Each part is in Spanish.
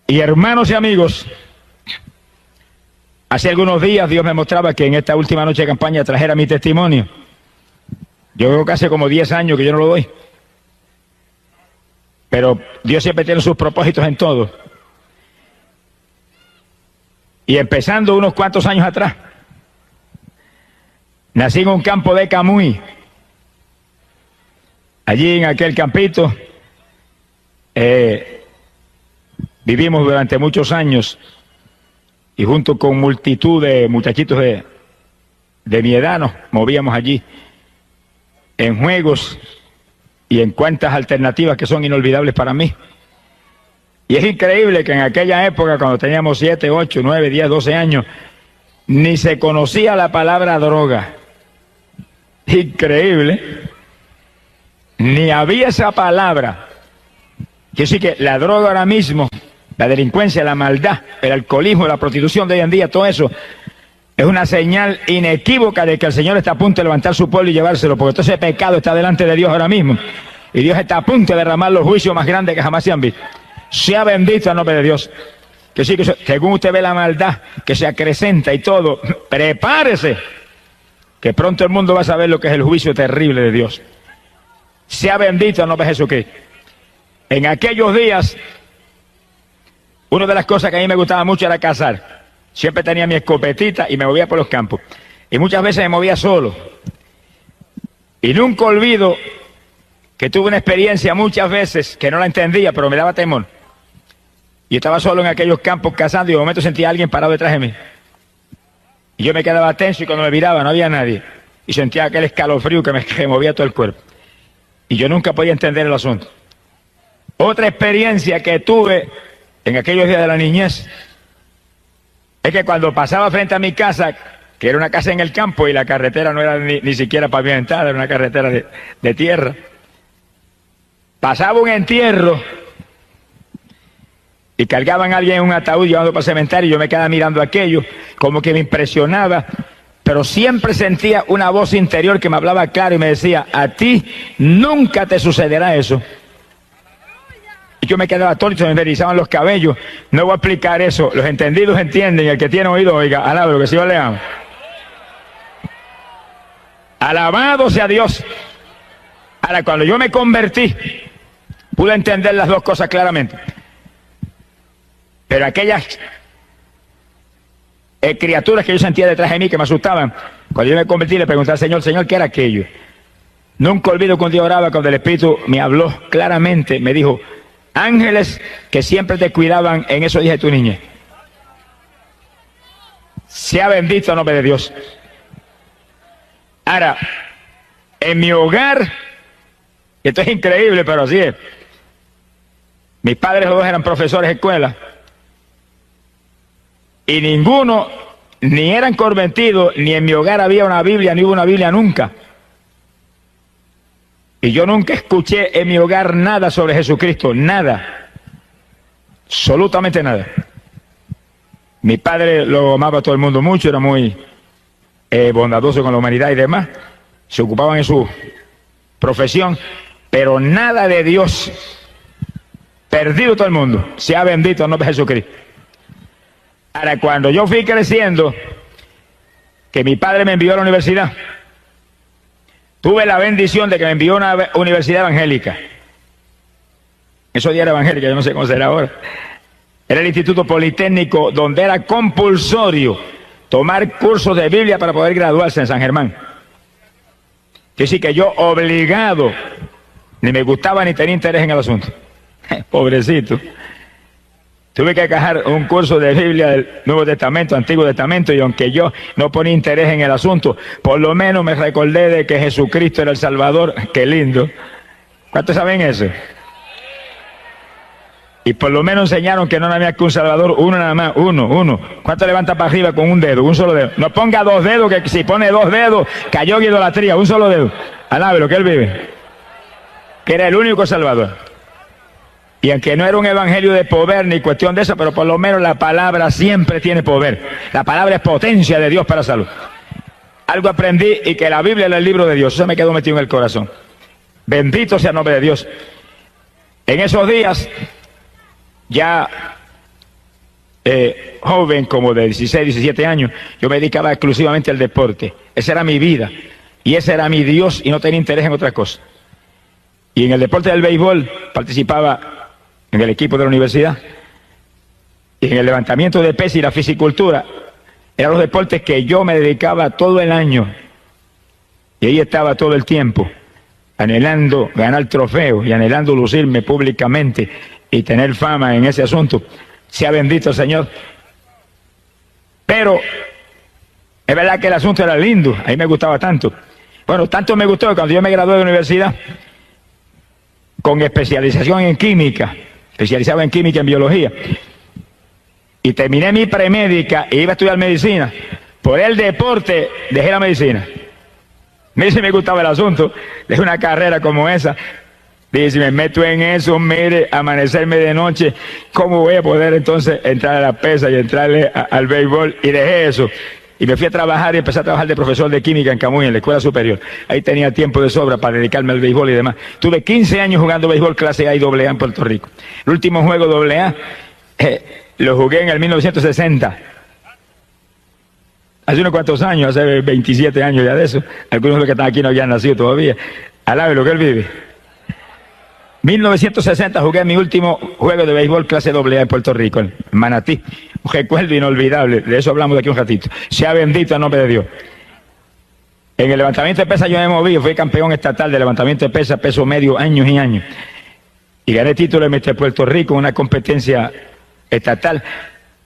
Y hermanos y amigos, hace algunos días Dios me mostraba que en esta última noche de campaña trajera mi testimonio. Yo creo que hace como 10 años que yo no lo doy. Pero Dios siempre tiene sus propósitos en todo. Y empezando unos cuantos años atrás, nací en un campo de Camuy. Allí en aquel campito vivimos durante muchos años y junto con multitud de muchachitos de mi edad nos movíamos allí en juegos y en cuantas alternativas que son inolvidables para mí. Y es increíble que en aquella época, cuando teníamos 7, 8, 9, 10, 12 años, ni se conocía la palabra droga. Increíble. Ni había esa palabra. Quiero decir que la droga ahora mismo, la delincuencia, la maldad, el alcoholismo, la prostitución de hoy en día, todo eso es una señal inequívoca de que el Señor está a punto de levantar su pueblo y llevárselo, porque todo ese pecado está delante de Dios ahora mismo. Y Dios está a punto de derramar los juicios más grandes que jamás se han visto. Sea bendito el nombre de Dios. Que sí, que según usted ve la maldad que se acrecenta y todo, prepárese, que pronto el mundo va a saber lo que es el juicio terrible de Dios. Sea bendito el nombre de Jesucristo. En aquellos días, una de las cosas que a mí me gustaba mucho era cazar. Siempre tenía mi escopetita y me movía por los campos. Y muchas veces me movía solo. Y nunca olvido que tuve una experiencia muchas veces que no la entendía, pero me daba temor. Y estaba solo en aquellos campos cazando y de momento sentía a alguien parado detrás de mí. Y yo me quedaba tenso y cuando me miraba no había nadie. Y sentía aquel escalofrío que me movía todo el cuerpo. Y yo nunca podía entender el asunto. Otra experiencia que tuve en aquellos días de la niñez es que cuando pasaba frente a mi casa, que era una casa en el campo y la carretera no era ni siquiera pavimentada, era una carretera de tierra, pasaba un entierro y cargaban a alguien en un ataúd llevando para el cementerio y yo me quedaba mirando aquello, como que me impresionaba, pero siempre sentía una voz interior que me hablaba claro y me decía, a ti nunca te sucederá eso. Y yo me quedaba atónito, me erizaban los cabellos. No voy a explicar eso, los entendidos entienden y el que tiene oído oiga, alaba lo que sí yo le amo. Alabado sea Dios. Ahora, cuando yo me convertí, pude entender las dos cosas claramente. Pero aquellas criaturas que yo sentía detrás de mí que me asustaban, cuando yo me convertí le pregunté al Señor, Señor, ¿qué era aquello? Nunca olvido que un día oraba cuando el Espíritu me habló claramente, me dijo, ángeles que siempre te cuidaban en esos días de tu niñez. Sea bendito el nombre de Dios. Ahora, en mi hogar, esto es increíble, pero así es. Mis padres los dos eran profesores de escuela. Y ninguno, ni eran convertidos, ni en mi hogar había una Biblia, ni hubo una Biblia nunca. Y yo nunca escuché en mi hogar nada sobre Jesucristo, nada. Absolutamente nada. Mi padre lo amaba a todo el mundo mucho, era muy bondadoso con la humanidad y demás. Se ocupaban en su profesión, pero nada de Dios. Perdido todo el mundo. Sea bendito el nombre de Jesucristo. Ahora, cuando yo fui creciendo, que mi padre me envió a la universidad, tuve la bendición de que me envió a una universidad evangélica. Esos días era evangélica, yo no sé cómo será ahora. Era el Instituto Politécnico, donde era compulsorio tomar cursos de Biblia para poder graduarse en San Germán. Que decir que yo obligado, ni me gustaba ni tenía interés en el asunto. Pobrecito. Tuve que acabar un curso de Biblia del Nuevo Testamento, Antiguo Testamento, y aunque yo no ponía interés en el asunto, por lo menos me recordé de que Jesucristo era el Salvador. Qué lindo. ¿Cuántos saben eso? Y por lo menos enseñaron que no había que un Salvador, uno nada más, uno. ¿Cuánto levanta para arriba con un dedo? Un solo dedo. No ponga dos dedos, que si pone dos dedos, cayó en idolatría, un solo dedo. Alábelo, que él vive. Que era el único Salvador. Y aunque no era un evangelio de poder ni cuestión de eso, pero por lo menos la palabra siempre tiene poder. La palabra es potencia de Dios para salud. Algo aprendí y que la Biblia era el libro de Dios. Eso me quedó metido en el corazón. Bendito sea el nombre de Dios. En esos días ya joven, como de 16, 17 años, yo me dedicaba exclusivamente al deporte. Esa era mi vida. Y ese era mi Dios y no tenía interés en otra cosa. Y en el deporte del béisbol participaba en el equipo de la universidad. Y en el levantamiento de pesas y la fisicultura eran los deportes que yo me dedicaba todo el año. Y ahí estaba todo el tiempo, anhelando ganar trofeos y anhelando lucirme públicamente y tener fama en ese asunto. Sea bendito el Señor. Pero es verdad que el asunto era lindo, a mí me gustaba tanto. Bueno, tanto me gustó que cuando yo me gradué de la universidad, con especialización en química, especializado en química y en biología, y terminé mi premédica e iba a estudiar medicina, por el deporte dejé la medicina. Mire si me gustaba el asunto, dejé una carrera como esa. Dije, si me meto en eso, mire, amanecerme de noche, ¿cómo voy a poder entonces entrar a la pesa y entrarle al béisbol? Y dejé eso. Y me fui a trabajar y empecé a trabajar de profesor de química en Camuy, en la escuela superior. Ahí tenía tiempo de sobra para dedicarme al béisbol y demás. Tuve 15 años jugando béisbol clase A y AA en Puerto Rico. El último juego AA lo jugué en el 1960. Hace unos cuantos años, hace 27 años ya de eso. Algunos de los que están aquí no habían nacido todavía. Alabe lo que él vive. 1960 jugué mi último juego de béisbol clase AA en Puerto Rico, en Manatí. Un recuerdo inolvidable, de eso hablamos de aquí un ratito. Sea bendito el nombre de Dios. En el levantamiento de pesas yo me moví, fui campeón estatal de levantamiento de pesas, peso medio, años y años. Y gané título de Mister Puerto Rico en una competencia estatal.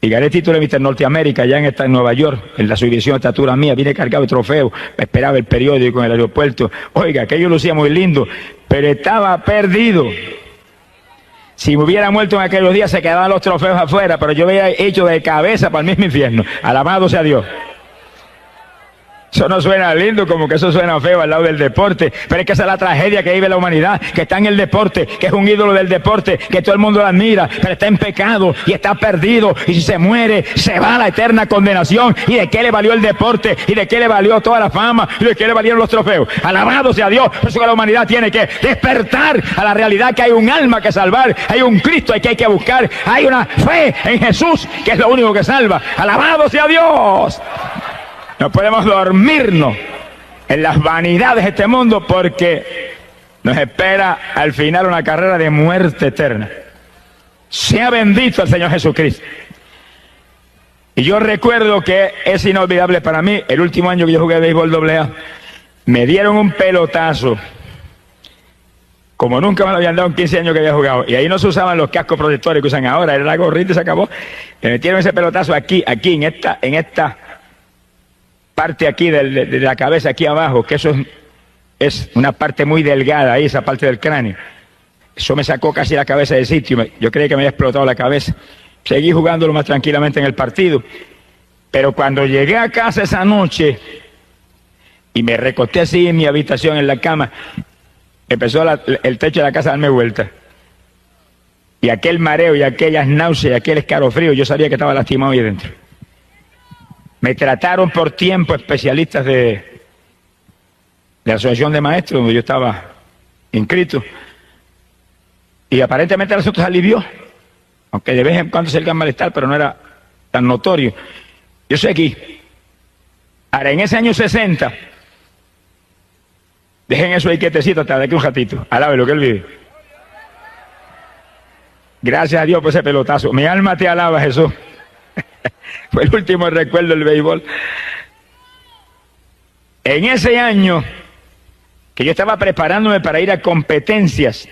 Y gané título de Mister Norteamérica allá en Nueva York, en la subdivisión de estatura mía. Vine cargado de trofeos, esperaba el periódico en el aeropuerto. Oiga, aquello lucía muy lindo, pero estaba perdido. Si me hubiera muerto en aquellos días se quedaban los trofeos afuera, pero yo había hecho de cabeza para el mismo infierno. Alabado sea Dios. Eso no suena lindo, como que eso suena feo al lado del deporte, pero es que esa es la tragedia que vive la humanidad, que está en el deporte, que es un ídolo del deporte, que todo el mundo lo admira, pero está en pecado y está perdido, y si se muere, se va a la eterna condenación. ¿Y de qué le valió el deporte? ¿Y de qué le valió toda la fama? ¿Y de qué le valieron los trofeos? Alabado sea Dios. Por eso que la humanidad tiene que despertar a la realidad que hay un alma que salvar, hay un Cristo que hay que buscar, hay una fe en Jesús que es lo único que salva. Alabado sea Dios. No podemos dormirnos en las vanidades de este mundo porque nos espera al final una carrera de muerte eterna. Sea bendito el Señor Jesucristo. Y yo recuerdo que es inolvidable para mí, el último año que yo jugué béisbol AA, me dieron un pelotazo, como nunca me lo habían dado en 15 años que había jugado. Y ahí no se usaban los cascos protectores que usan ahora, era la gorrita y se acabó. Me metieron ese pelotazo aquí, en esta parte aquí de la cabeza, aquí abajo, que eso es una parte muy delgada ahí, esa parte del cráneo. Eso me sacó casi la cabeza del sitio. Yo creí que me había explotado la cabeza. Seguí jugándolo más tranquilamente en el partido. Pero cuando llegué a casa esa noche y me recosté así en mi habitación, en la cama, empezó el techo de la casa a darme vuelta. Y aquel mareo y aquellas náuseas, aquel escalofrío, yo sabía que estaba lastimado ahí dentro. Me trataron por tiempo especialistas de la Asociación de Maestros, donde yo estaba inscrito. Y aparentemente el asunto se alivió, aunque de vez en cuando se el malestar, pero no era tan notorio. Yo sé aquí. Ahora, en ese año 60, dejen eso ahí quietecito hasta de aquí un ratito. Alabe lo que él vive. Gracias a Dios por ese pelotazo. Mi alma te alaba, Jesús. Fue el último recuerdo del béisbol. En ese año que yo estaba preparándome para ir a competencias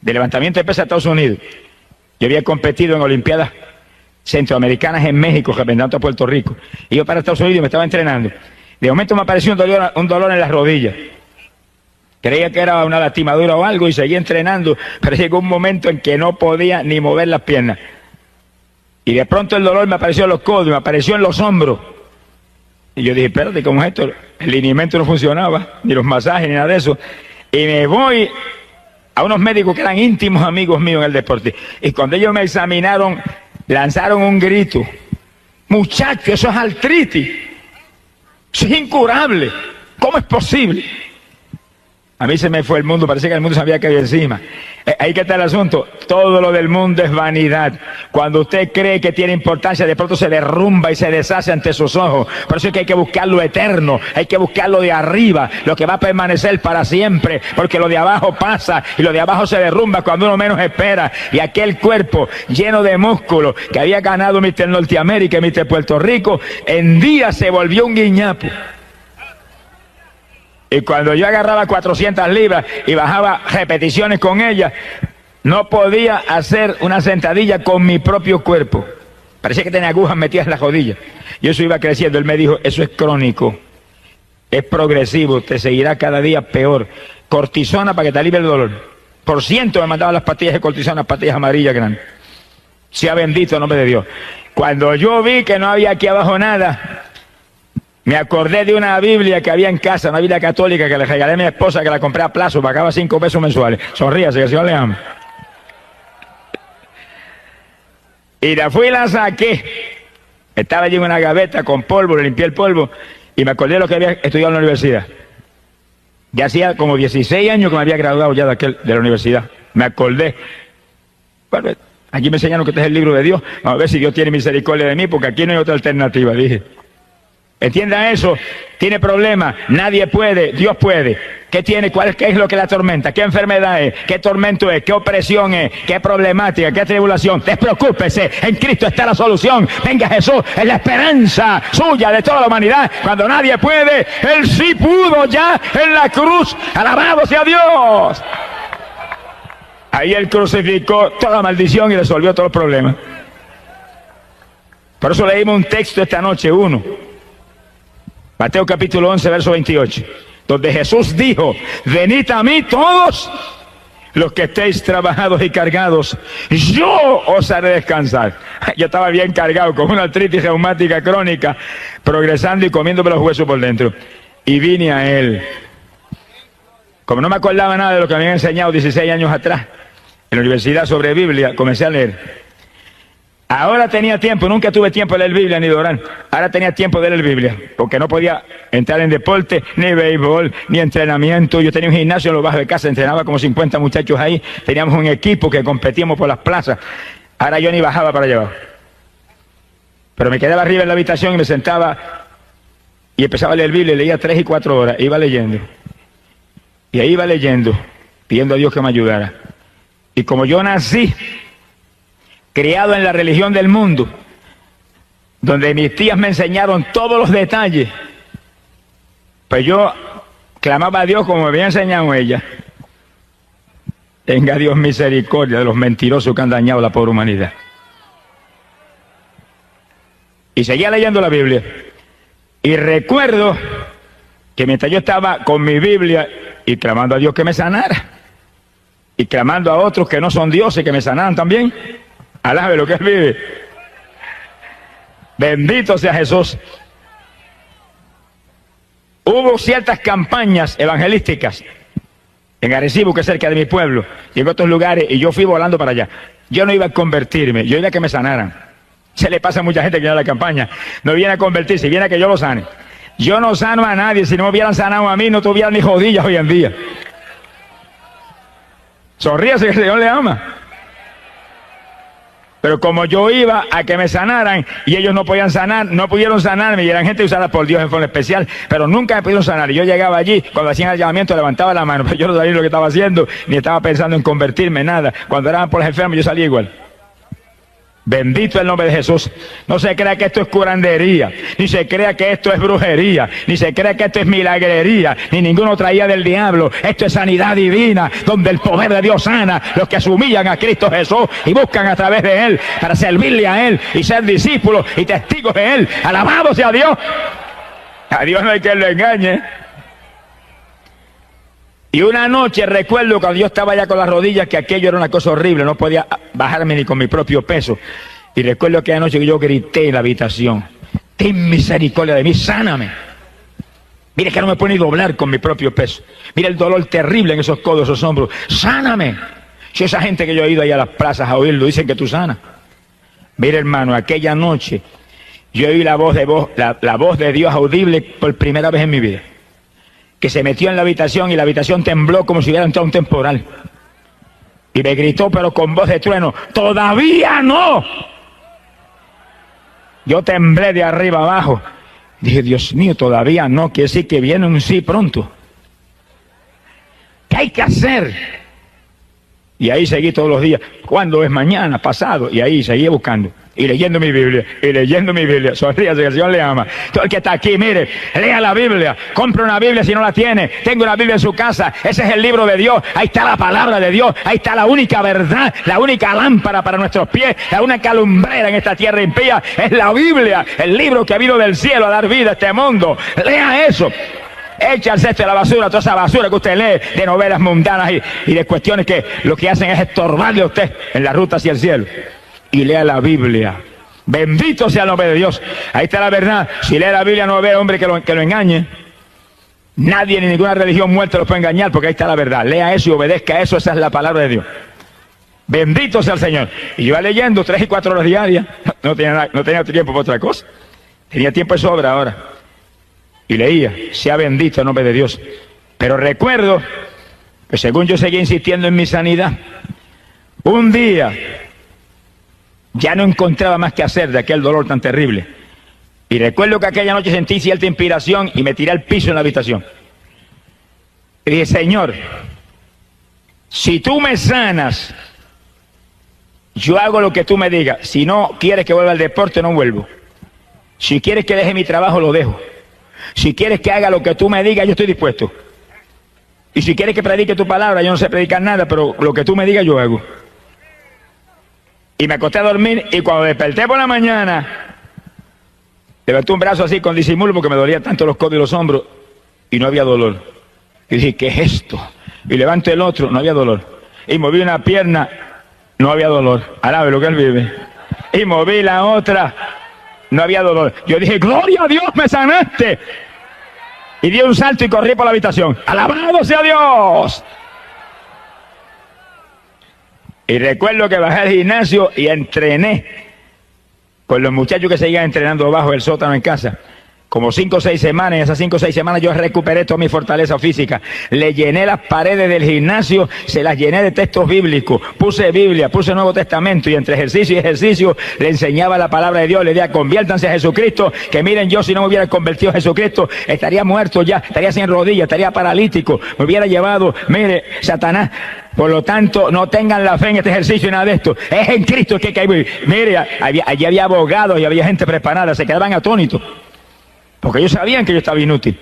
de levantamiento de pesas a Estados Unidos, yo había competido en Olimpiadas Centroamericanas en México, representando a Puerto Rico. Y yo para Estados Unidos me estaba entrenando. De momento me apareció un dolor en las rodillas. Creía que era una lastimadura o algo y seguí entrenando, pero llegó un momento en que no podía ni mover las piernas. Y de pronto el dolor me apareció en los codos, me apareció en los hombros. Y yo dije, espérate, ¿cómo es esto? El lineamiento no funcionaba, ni los masajes, ni nada de eso. Y me voy a unos médicos que eran íntimos amigos míos en el deporte. Y cuando ellos me examinaron, lanzaron un grito. Muchacho, eso es artritis. Eso es incurable. ¿Cómo es posible? A mí se me fue el mundo, parece que el mundo se había caído encima. Ahí que está el asunto. Todo lo del mundo es vanidad. Cuando usted cree que tiene importancia, de pronto se derrumba y se deshace ante sus ojos. Por eso es que hay que buscar lo eterno, hay que buscar lo de arriba, lo que va a permanecer para siempre, porque lo de abajo pasa y lo de abajo se derrumba cuando uno menos espera. Y aquel cuerpo lleno de músculos que había ganado Mr. Norteamérica y Mr. Puerto Rico, en día se volvió un guiñapo. Y cuando yo agarraba 400 libras y bajaba repeticiones con ella, no podía hacer una sentadilla con mi propio cuerpo. Parecía que tenía agujas metidas en la rodilla. Y eso iba creciendo. Él me dijo, eso es crónico, es progresivo, te seguirá cada día peor. Cortisona para que te alivie el dolor. Por ciento me mandaban las pastillas de cortisona, pastillas amarillas grandes. Sea bendito el nombre de Dios. Cuando yo vi que no había aquí abajo nada, me acordé de una Biblia que había en casa, una Biblia católica que le regalé a mi esposa, que la compré a plazo, pagaba 5 pesos mensuales. Sonríase, que el Señor le ama. Y la fui y la saqué. Estaba allí en una gaveta con polvo, le limpié el polvo y me acordé de lo que había estudiado en la universidad. Ya hacía como 16 años que me había graduado ya de la universidad. Me acordé. Bueno, aquí me enseñaron que este es el libro de Dios. Vamos a ver si Dios tiene misericordia de mí, porque aquí no hay otra alternativa, dije. Entienda eso, tiene problemas, nadie puede, Dios puede. ¿Qué tiene? ¿Qué es lo que la atormenta? ¿Qué enfermedad es? ¿Qué tormento es? ¿Qué opresión es? ¿Qué problemática? ¿Qué tribulación? Despreocúpese, en Cristo está la solución. Venga Jesús, es la esperanza suya de toda la humanidad. Cuando nadie puede, Él sí pudo ya en la cruz. Alabado sea Dios. Ahí Él crucificó toda maldición y resolvió todos los problemas. Por eso leímos un texto esta noche, Mateo capítulo 11, verso 28, donde Jesús dijo, venid a mí todos los que estéis trabajados y cargados, yo os haré descansar. Yo estaba bien cargado con una artritis reumática crónica, progresando y comiéndome los huesos por dentro. Y vine a Él. Como no me acordaba nada de lo que me habían enseñado 16 años atrás, en la universidad sobre Biblia, comencé a leer. Ahora tenía tiempo, nunca tuve tiempo de leer Biblia ni de orar. Ahora tenía tiempo de leer Biblia, porque no podía entrar en deporte, ni béisbol, ni entrenamiento. Yo tenía un gimnasio en los bajos de casa, entrenaba como 50 muchachos ahí. Teníamos un equipo que competíamos por las plazas. Ahora yo ni bajaba para allá abajo. Pero me quedaba arriba en la habitación y me sentaba y empezaba a leer Biblia, leía 3 y 4 horas, iba leyendo. Y ahí iba leyendo, pidiendo a Dios que me ayudara. Y como yo nací criado en la religión del mundo, donde mis tías me enseñaron todos los detalles, pues yo clamaba a Dios como me había enseñado ella. Tenga Dios misericordia de los mentirosos que han dañado la pobre humanidad. Y seguía leyendo la Biblia. Y recuerdo que mientras yo estaba con mi Biblia y clamando a Dios que me sanara, y clamando a otros que no son dioses que me sanaran también, alabe lo que Él vive. Bendito sea Jesús. Hubo ciertas campañas evangelísticas en Arecibo, que es cerca de mi pueblo, y en otros lugares, y yo fui volando para allá. Yo no iba a convertirme, yo iba a que me sanaran. Se le pasa a mucha gente que viene a la campaña. No viene a convertirse, viene a que yo lo sane. Yo no sano a nadie. Si no me hubieran sanado a mí, no tuvieran ni rodillas hoy en día. Sonríase, que el Señor le ama. Pero como yo iba a que me sanaran y ellos no podían sanar, no pudieron sanarme, y eran gente usada por Dios en forma especial, pero nunca me pudieron sanar. Y yo llegaba allí, cuando hacían el llamamiento levantaba la mano, pero yo no sabía lo que estaba haciendo, ni estaba pensando en convertirme, nada. Cuando eran por los enfermos yo salía igual. Bendito el nombre de Jesús. No se crea que esto es curandería, ni se crea que esto es brujería, ni se crea que esto es milagrería, ni ninguno traía del diablo. Esto es sanidad divina, donde el poder de Dios sana los que se humillan a Cristo Jesús y buscan a través de Él para servirle a Él y ser discípulos y testigos de Él. Alabado sea Dios. A Dios no hay que lo engañe. Y una noche recuerdo cuando yo estaba allá con las rodillas, que aquello era una cosa horrible, no podía bajarme ni con mi propio peso. Y recuerdo que anoche yo grité en la habitación, ten misericordia de mí, sáname. Mire que no me puedo ni doblar con mi propio peso. Mire el dolor terrible en esos codos, esos hombros. Sáname. Si esa gente que yo he ido ahí a las plazas a oírlo, dicen que tú sanas. Mire hermano, aquella noche yo oí la voz de Dios audible por primera vez en mi vida. que se metió en la habitación y la habitación tembló como si hubiera entrado un temporal. Y me gritó, pero con voz de trueno, ¡todavía no! Yo temblé de arriba abajo. Dije, Dios mío, todavía no, quiere decir que viene un sí pronto. ¿Qué hay que hacer? Y ahí seguí todos los días. ¿Cuándo es mañana? Pasado. Y ahí seguí buscando. Y leyendo mi Biblia. Y leyendo mi Biblia. Sonríase, que el Señor le ama. Todo el que está aquí, mire, lea la Biblia. Compre una Biblia si no la tiene. Tenga una Biblia en su casa. Ese es el libro de Dios. Ahí está la palabra de Dios. Ahí está la única verdad. La única lámpara para nuestros pies. La única lumbrera en esta tierra impía. Es la Biblia. El libro que ha venido del cielo a dar vida a este mundo. Lea eso. Echa al cesto de la basura toda esa basura que usted lee de novelas mundanas y de cuestiones que lo que hacen es estorbarle a usted en la ruta hacia el cielo. Y lea la Biblia. Bendito sea el nombre de Dios. Ahí está la verdad. Si lee la Biblia no va a haber hombre que lo engañe. Nadie ni ninguna religión muerta lo puede engañar, porque ahí está la verdad. Lea eso y obedezca a eso. Esa es la palabra de Dios. Bendito sea el Señor. Y yo iba leyendo 3 y 4 horas diarias. No tenía tiempo para otra cosa. Tenía tiempo de sobra ahora. Y leía, sea bendito el nombre de Dios. Pero recuerdo que según yo seguía insistiendo en mi sanidad, un día ya no encontraba más que hacer de aquel dolor tan terrible. Y recuerdo que aquella noche sentí cierta inspiración y me tiré al piso en la habitación. Y dije, Señor, si tú me sanas, yo hago lo que tú me digas. Si no quieres que vuelva al deporte, no vuelvo. Si quieres que deje mi trabajo, lo dejo. Si quieres que haga lo que tú me digas, yo estoy dispuesto. Y si quieres que predique tu palabra, yo no sé predicar nada, pero lo que tú me digas, yo hago. Y me acosté a dormir, y cuando desperté por la mañana, levanté un brazo así con disimulo porque me dolían tanto los codos y los hombros, y no había dolor. Y dije, ¿qué es esto? Y levanto el otro, no había dolor. Y moví una pierna, no había dolor. Alabe lo que él vive. Y moví la otra, no había dolor. Yo dije, gloria a Dios, me sanaste. Y di un salto y corrí por la habitación. ¡Alabado sea Dios! Y recuerdo que bajé al gimnasio y entrené con los muchachos que seguían entrenando bajo el sótano en casa. Como 5 o 6 semanas, en esas 5 o 6 semanas yo recuperé toda mi fortaleza física. Le llené las paredes del gimnasio, se las llené de textos bíblicos. Puse Biblia, puse Nuevo Testamento, y entre ejercicio y ejercicio le enseñaba la palabra de Dios. Le decía, conviértanse a Jesucristo, que miren, yo si no me hubiera convertido a Jesucristo, estaría muerto ya, estaría sin rodillas, estaría paralítico, me hubiera llevado, mire, Satanás. Por lo tanto, no tengan la fe en este ejercicio y nada de esto. Es en Cristo que hay. Mire, allí había abogados y había gente preparada, se quedaban atónitos. Porque ellos sabían que yo estaba inútil.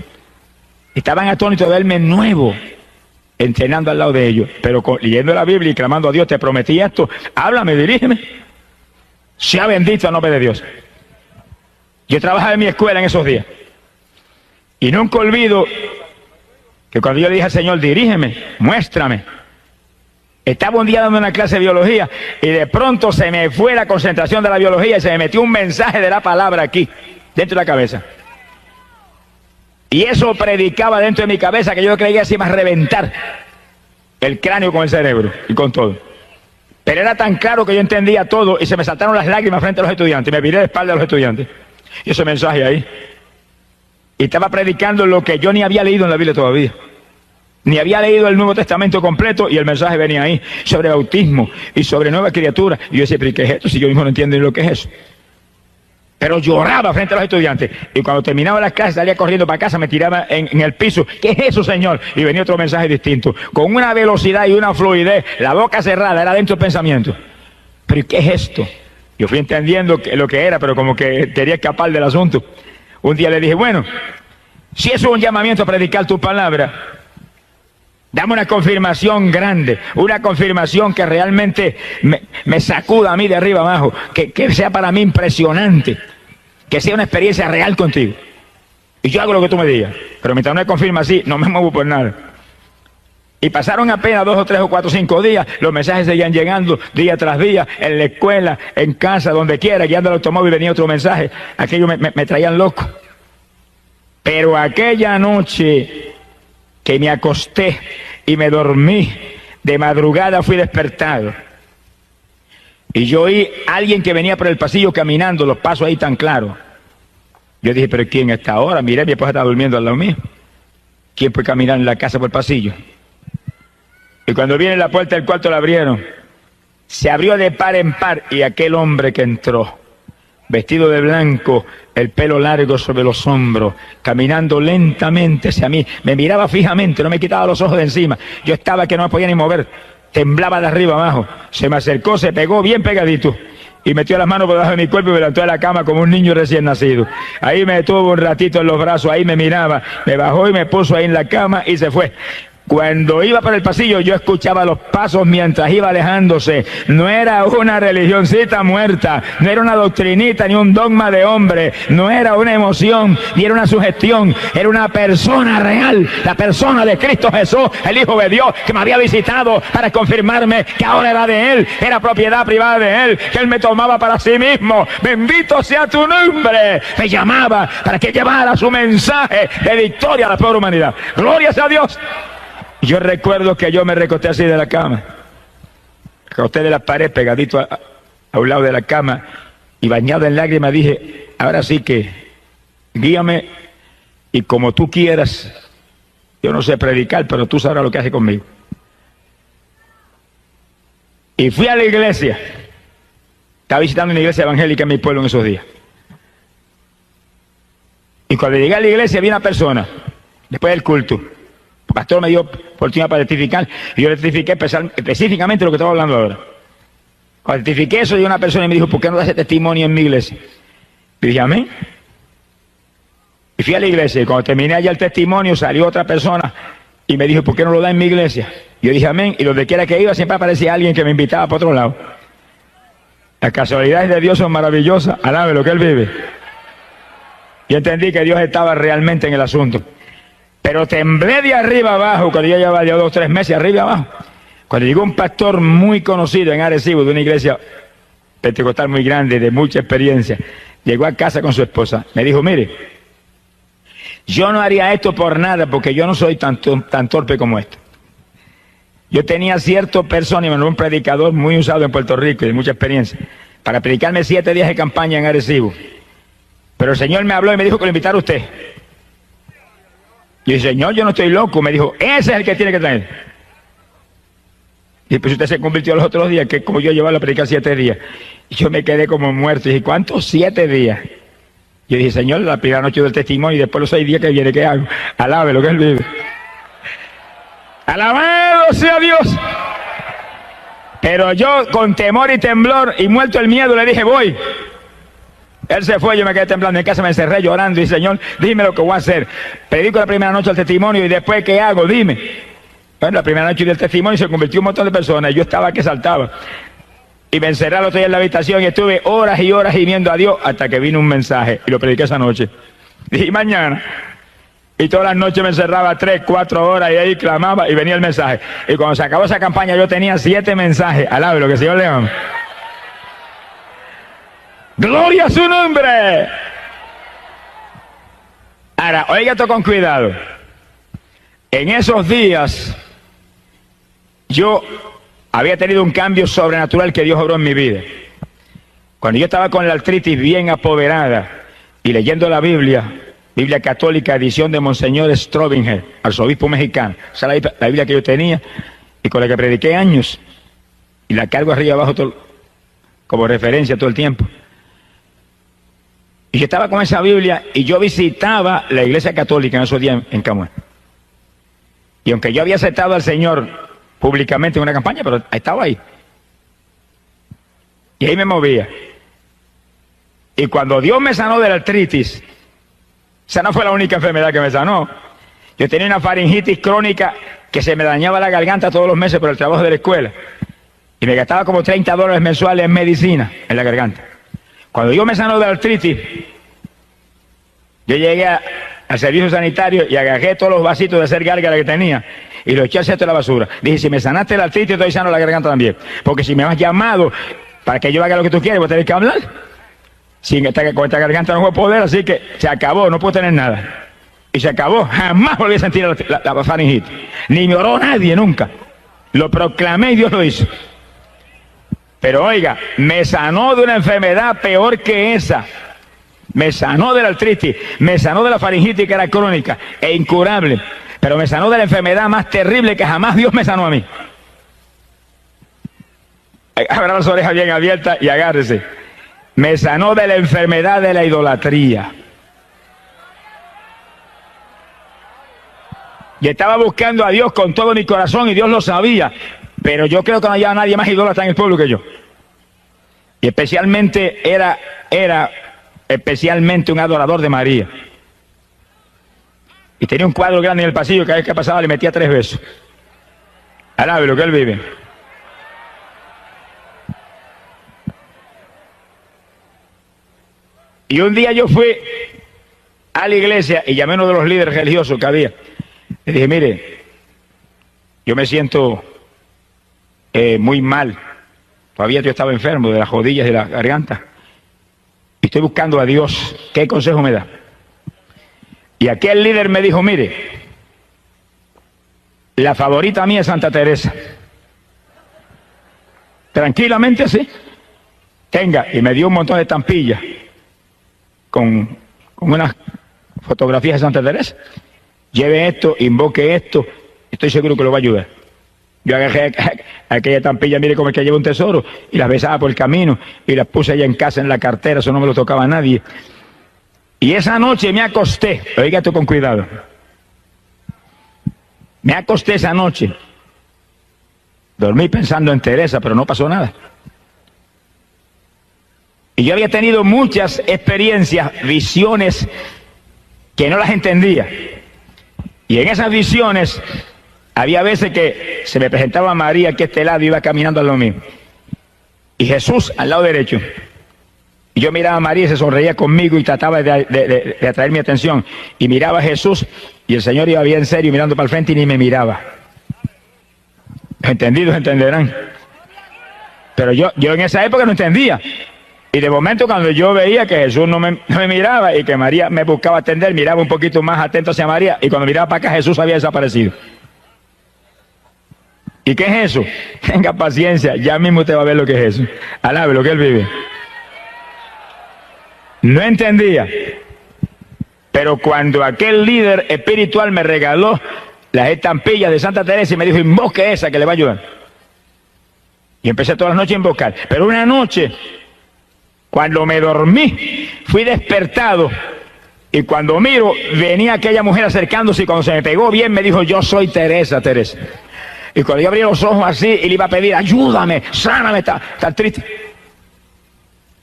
Estaban atónitos de verme nuevo, entrenando al lado de ellos. Pero leyendo la Biblia y clamando a Dios, te prometí esto, háblame, dirígeme. Sea bendito el nombre de Dios. Yo trabajaba en mi escuela en esos días. Y nunca olvido que cuando yo le dije al Señor, dirígeme, muéstrame. Estaba un día dando una clase de biología y de pronto se me fue la concentración de la biología y se me metió un mensaje de la palabra aquí, dentro de la cabeza. Y eso predicaba dentro de mi cabeza, que yo creía que se iba a reventar el cráneo con el cerebro y con todo. Pero era tan claro que yo entendía todo y se me saltaron las lágrimas frente a los estudiantes. Me viré de espalda a los estudiantes. Y ese mensaje ahí. Y estaba predicando lo que yo ni había leído en la Biblia todavía. Ni había leído el Nuevo Testamento completo y el mensaje venía ahí sobre bautismo y sobre nueva criatura. Y yo decía, ¿pero qué es esto? Si yo mismo no entiendo ni lo que es eso. Pero lloraba frente a los estudiantes. Y cuando terminaba las clases salía corriendo para casa, me tiraba en el piso. ¿Qué es eso, Señor? Y venía otro mensaje distinto. Con una velocidad y una fluidez, la boca cerrada, era dentro del pensamiento. ¿Pero qué es esto? Yo fui entendiendo lo que era, pero como que quería escapar del asunto. Un día le dije, bueno, si eso es un llamamiento a predicar tu palabra, dame una confirmación grande, una confirmación que realmente me sacuda a mí de arriba abajo, que sea para mí impresionante, que sea una experiencia real contigo. Y yo hago lo que tú me digas, pero mientras no me confirma así, no me muevo por nada. Y pasaron apenas 2 o 3 o 4 o 5 días, los mensajes seguían llegando día tras día, en la escuela, en casa, donde quiera, guiando el automóvil venía otro mensaje. Aquello me traían loco. Pero aquella noche que me acosté y me dormí, de madrugada fui despertado. Y yo oí a alguien que venía por el pasillo caminando, los pasos ahí tan claros. Yo dije, ¿pero quién está ahora? Miré, mi esposa estaba durmiendo al lado mío. ¿quién puede caminar en la casa por el pasillo? Y cuando viene la puerta del cuarto la abrieron. Se abrió de par en par y aquel hombre que entró, vestido de blanco, el pelo largo sobre los hombros, caminando lentamente hacia mí, me miraba fijamente, no me quitaba los ojos de encima. Yo estaba que no me podía ni mover, temblaba de arriba abajo. Se me acercó, se pegó bien pegadito y metió las manos por debajo de mi cuerpo y me levantó de la cama como un niño recién nacido. Ahí me tuvo un ratito en los brazos, ahí me miraba, me bajó y me puso ahí en la cama y se fue. Cuando iba por el pasillo yo escuchaba los pasos mientras iba alejándose. No era una religioncita muerta, no era una doctrinita ni un dogma de hombre, no era una emoción ni era una sugestión, era una persona real, la persona de Cristo Jesús, el Hijo de Dios, que me había visitado para confirmarme que ahora era de Él, era propiedad privada de Él, que Él me tomaba para sí mismo. Bendito sea tu nombre. Me llamaba para que llevara su mensaje de victoria a la pobre humanidad. Gloria sea a Dios. Yo recuerdo que yo me recosté así de la cama, recosté de la pared pegadito a un lado de la cama y bañado en lágrimas dije, ahora sí que guíame y como tú quieras. Yo no sé predicar, pero tú sabrás lo que haces conmigo. Y fui a la iglesia. Estaba visitando una iglesia evangélica en mi pueblo en esos días. Y cuando llegué a la iglesia vi una persona, después del culto. El pastor me dio oportunidad para testificar y yo le testifiqué específicamente lo que estaba hablando ahora. Cuando testifiqué eso, llegó una persona y me dijo, ¿por qué no das ese testimonio en mi iglesia? Y dije, amén. Y fui a la iglesia y cuando terminé allá el testimonio salió otra persona y me dijo, ¿por qué no lo da en mi iglesia? Y yo dije, amén. Y donde quiera que iba siempre aparecía alguien que me invitaba para otro lado. Las casualidades de Dios son maravillosas. Alabe lo que Él vive. Y entendí que Dios estaba realmente en el asunto. Pero temblé de arriba abajo, cuando yo llevaba ya 2 o 3 meses arriba abajo. Cuando llegó un pastor muy conocido en Arecibo, de una iglesia pentecostal muy grande, de mucha experiencia, llegó a casa con su esposa. Me dijo, mire, yo no haría esto por nada, porque yo no soy tan torpe como esto. Yo tenía cierto persona, un predicador muy usado en Puerto Rico y de mucha experiencia, para predicarme 7 días de campaña en Arecibo. Pero el Señor me habló y me dijo que lo invitara a usted. Y dije, Señor, yo no estoy loco. Me dijo, ese es el que tiene que traer. Y pues usted se convirtió los otros días, que como yo llevaba a predicar 7 días. Y yo me quedé como muerto. Y dije, ¿cuántos 7 días? Yo dije, Señor, la primera noche del testimonio y después los 6 días que viene, ¿qué hago? Alabe lo que Él vive. Alabado sea Dios. Pero yo con temor y temblor y muerto el miedo le dije, voy. Él se fue, yo me quedé temblando en casa, me encerré llorando y Señor, dime lo que voy a hacer. Predico la primera noche el testimonio y después, ¿qué hago? Dime. Bueno, la primera noche del testimonio se convirtió en un montón de personas y yo estaba que saltaba. Y me encerré al otro día en la habitación y estuve horas y horas gimiendo a Dios hasta que vino un mensaje y lo prediqué esa noche. Dije, mañana. Y todas las noches me encerraba 3, 4 horas y ahí clamaba y venía el mensaje. Y cuando se acabó esa campaña yo tenía 7 mensajes. Alabe lo que el Señor le ama. ¡Gloria a su nombre! Ahora, oiga esto con cuidado. En esos días, yo había tenido un cambio sobrenatural que Dios obró en mi vida. Cuando yo estaba con la artritis bien apoderada y leyendo la Biblia católica, edición de Monseñor Strobinger, arzobispo mexicano. Esa es la Biblia que yo tenía y con la que prediqué años. Y la cargo arriba y abajo como referencia todo el tiempo. Y yo estaba con esa Biblia y yo visitaba la iglesia católica en esos días en Camuy. Y aunque yo había aceptado al Señor públicamente en una campaña, pero estaba ahí. Y ahí me movía. Y cuando Dios me sanó de la artritis, esa no fue la única enfermedad que me sanó. Yo tenía una faringitis crónica que se me dañaba la garganta todos los meses por el trabajo de la escuela. Y me gastaba como $30 mensuales en medicina en la garganta. Cuando Dios me sanó de la artritis, yo llegué al servicio sanitario y agarré todos los vasitos de hacer gárgara que tenía y los eché al cesto de la basura. Dije, si me sanaste la artritis, estoy sano la garganta también. Porque si me has llamado para que yo haga lo que tú quieres, voy a tener que hablar. Con esta garganta no voy a poder, así que se acabó, no puedo tener nada. Y se acabó, jamás volví a sentir la faringitis. Ni me oró nadie nunca. Lo proclamé y Dios lo hizo. Pero oiga, me sanó de una enfermedad peor que esa. Me sanó de la artritis, me sanó de la faringitis que era crónica e incurable. pero me sanó de la enfermedad más terrible que jamás Dios me sanó a mí. Abra las orejas bien abiertas y agárrese. Me sanó de la enfermedad de la idolatría. Y estaba buscando a Dios con todo mi corazón y Dios lo sabía, pero yo creo que no había nadie más idólatra en el pueblo que yo. Y especialmente era especialmente un adorador de María. Y tenía un cuadro grande en el pasillo, cada vez que pasaba le metía 3 besos. Alabe lo que él vive. Y un día yo fui a la iglesia y llamé a uno de los líderes religiosos que había. Le dije, mire, yo me siento muy mal. Todavía yo estaba enfermo de las rodillas y de la garganta. Y estoy buscando a Dios. ¿Qué consejo me da? Y aquel líder me dijo, mire, la favorita mía es Santa Teresa. Tranquilamente, sí. Tenga. Y me dio un montón de estampillas con unas fotografías de Santa Teresa. Lleve esto, invoque esto, estoy seguro que lo va a ayudar. Yo agarré aquella estampilla, mire cómo es que lleva un tesoro, y las besaba por el camino, y las puse allá en casa en la cartera, eso no me lo tocaba a nadie. Y esa noche me acosté, oiga esto con cuidado, me acosté esa noche, dormí pensando en Teresa, pero no pasó nada. Y yo había tenido muchas experiencias, visiones, que no las entendía. Y en esas visiones, había veces que se me presentaba María aquí a este lado y iba caminando al lado mío. Y Jesús al lado derecho. Y yo miraba a María y se sonreía conmigo y trataba de atraer mi atención. Y miraba a Jesús y el Señor iba bien serio mirando para el frente y ni me miraba. Los entendidos entenderán. Pero yo en esa época no entendía. Y de momento cuando yo veía que Jesús no me miraba y que María me buscaba atender, miraba un poquito más atento hacia María y cuando miraba para acá Jesús había desaparecido. ¿Y qué es eso? Tenga paciencia, ya mismo usted va a ver lo que es eso. Alabe lo que él vive. No entendía. Pero cuando aquel líder espiritual me regaló las estampillas de Santa Teresa y me dijo, invoque esa que le va a ayudar. Y empecé todas las noches a invocar. Pero una noche, cuando me dormí, fui despertado y cuando miro, venía aquella mujer acercándose y cuando se me pegó bien me dijo, yo soy Teresa, Teresa. Y cuando yo abrí los ojos así y le iba a pedir, ayúdame, sáname, está triste.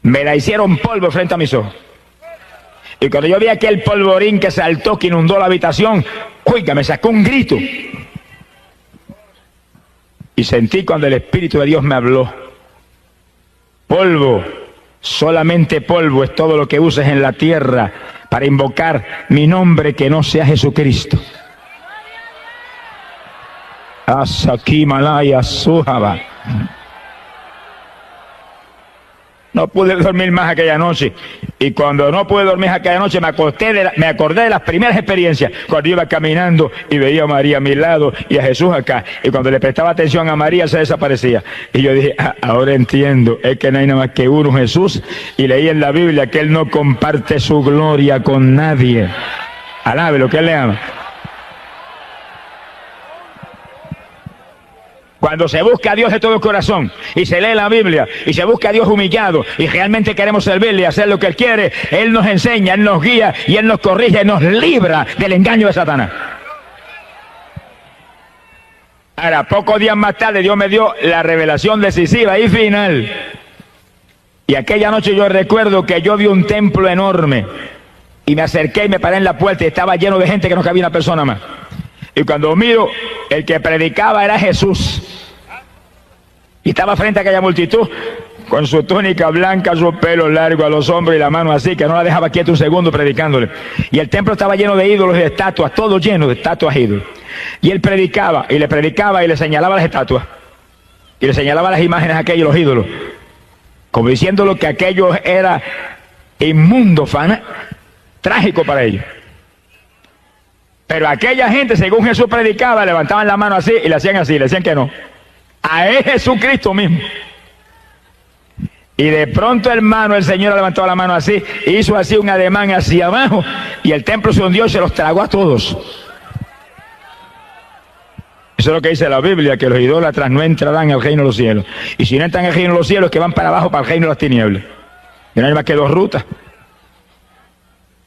Me la hicieron polvo frente a mis ojos. Y cuando yo vi aquel polvorín que saltó, que inundó la habitación, oiga, me sacó un grito. Y sentí cuando el Espíritu de Dios me habló, polvo. Solamente polvo es todo lo que uses en la tierra para invocar mi nombre que no sea Jesucristo. Asaki Malaya Sujaba. No pude dormir más aquella noche. Y cuando no pude dormir aquella noche me acordé de las primeras experiencias. Cuando iba caminando y veía a María a mi lado y a Jesús acá. Y cuando le prestaba atención a María se desaparecía. Y yo dije, ahora entiendo. Es que no hay nada más que uno, Jesús. Y leí en la Biblia que Él no comparte su gloria con nadie. Alabe lo que Él le ama. Cuando se busca a Dios de todo corazón y se lee la Biblia y se busca a Dios humillado y realmente queremos servirle y hacer lo que Él quiere, Él nos enseña, Él nos guía y Él nos corrige, nos libra del engaño de Satanás. Ahora, pocos días más tarde Dios me dio la revelación decisiva y final. Y aquella noche yo recuerdo que yo vi un templo enorme y me acerqué y me paré en la puerta y estaba lleno de gente que no cabía una persona más. Y cuando miro, el que predicaba era Jesús. Y estaba frente a aquella multitud, con su túnica blanca, su pelo largo a los hombros y la mano así, que no la dejaba quieta un segundo predicándole. Y el templo estaba lleno de ídolos y de estatuas, todo lleno de estatuas e ídolos. Y él predicaba y le señalaba las estatuas. Y le señalaba las imágenes a aquellos, los ídolos. Como diciéndolo que aquello era inmundo, trágico para ellos. Pero aquella gente, según Jesús predicaba, levantaban la mano así y le hacían así, le decían que no. A él Jesucristo mismo. Y de pronto, hermano, el Señor levantó la mano así, hizo así un ademán hacia abajo, y el templo se hundió y se los tragó a todos. Eso es lo que dice la Biblia, que los idólatras no entrarán al reino de los cielos. Y si no entran al reino de los cielos, es que van para abajo, para el reino de las tinieblas. Y no hay más que dos rutas.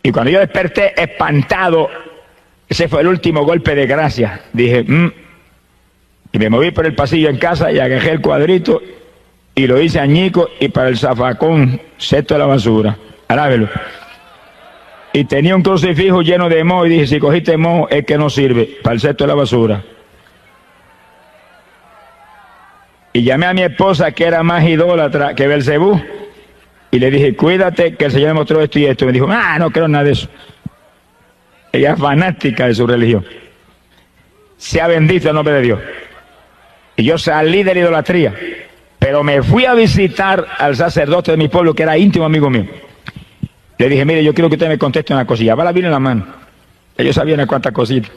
Y cuando yo desperté espantado, ese fue el último golpe de gracia. Dije, y me moví por el pasillo en casa y agarré el cuadrito y lo hice añico y para el zafacón, cesto de la basura. Alábelo. Y tenía un crucifijo lleno de moho y dije, si cogiste moho es que no sirve, para el cesto de la basura. Y llamé a mi esposa, que era más idólatra que Belcebú, y le dije, cuídate que el Señor me mostró esto y esto. Y me dijo, no creo en nada de eso. Ella es fanática de su religión. Sea bendito el nombre de Dios. Y yo salí de la idolatría, pero me fui a visitar al sacerdote de mi pueblo, que era íntimo amigo mío. Le dije, mire, yo quiero que usted me conteste una cosilla. Va la Biblia en la mano. Ellos sabían a cuántas cositas.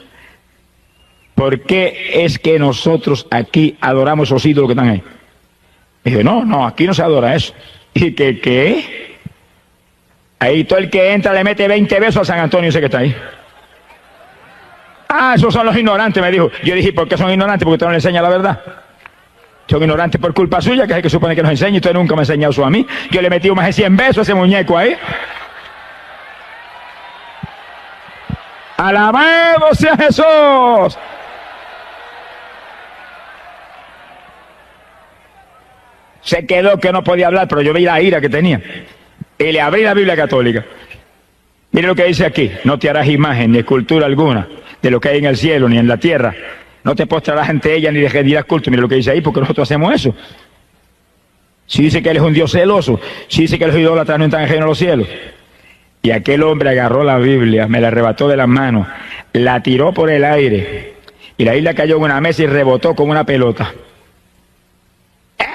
¿Por qué es que nosotros aquí adoramos esos ídolos que están ahí? Y dije, no, aquí no se adora eso. Y que, ¿qué? Ahí todo el que entra le mete 20 besos a San Antonio, ese que está ahí. Esos son los ignorantes, me dijo. Yo dije, ¿por qué son ignorantes? Porque usted no le enseña la verdad. Son ignorantes por culpa suya, que es el que supone que nos enseña, y usted nunca me ha enseñado eso a mí. Yo le metí más de 100 besos a ese muñeco ahí. ¡Alabado sea Jesús! Se quedó que no podía hablar, pero yo vi la ira que tenía. Y le abrí la Biblia católica. Mire lo que dice aquí. No te harás imagen ni escultura alguna de lo que hay en el cielo ni en la tierra. No te postrarás ante ella ni le rendirás culto. Mire lo que dice ahí, porque nosotros hacemos eso. Si dice que él es un Dios celoso, si dice que los idólatras no están ajenos a los cielos. Y aquel hombre agarró la Biblia, me la arrebató de las manos, la tiró por el aire, y la Biblia cayó en una mesa y rebotó como una pelota.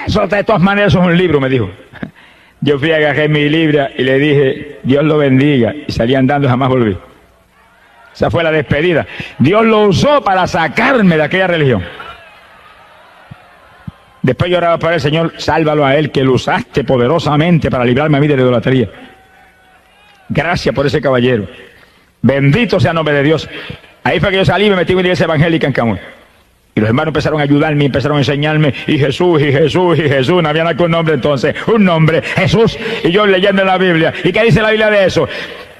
Eso de todas maneras es un libro, me dijo. Yo fui a agarrar mi Biblia y le dije, Dios lo bendiga, y salí andando y jamás volví. Esa fue la despedida. Dios lo usó para sacarme de aquella religión. Después yo oraba para el Señor, sálvalo a él, que lo usaste poderosamente para librarme a mí de la idolatría. Gracias por ese caballero. Bendito sea el nombre de Dios. Ahí fue que yo salí y me metí en una iglesia evangélica en Camuy. Y los hermanos empezaron a ayudarme, empezaron a enseñarme, y Jesús, y Jesús, y Jesús. No había nada con un nombre entonces, un nombre, Jesús. Y yo leyendo en la Biblia. ¿Y qué dice la Biblia de eso?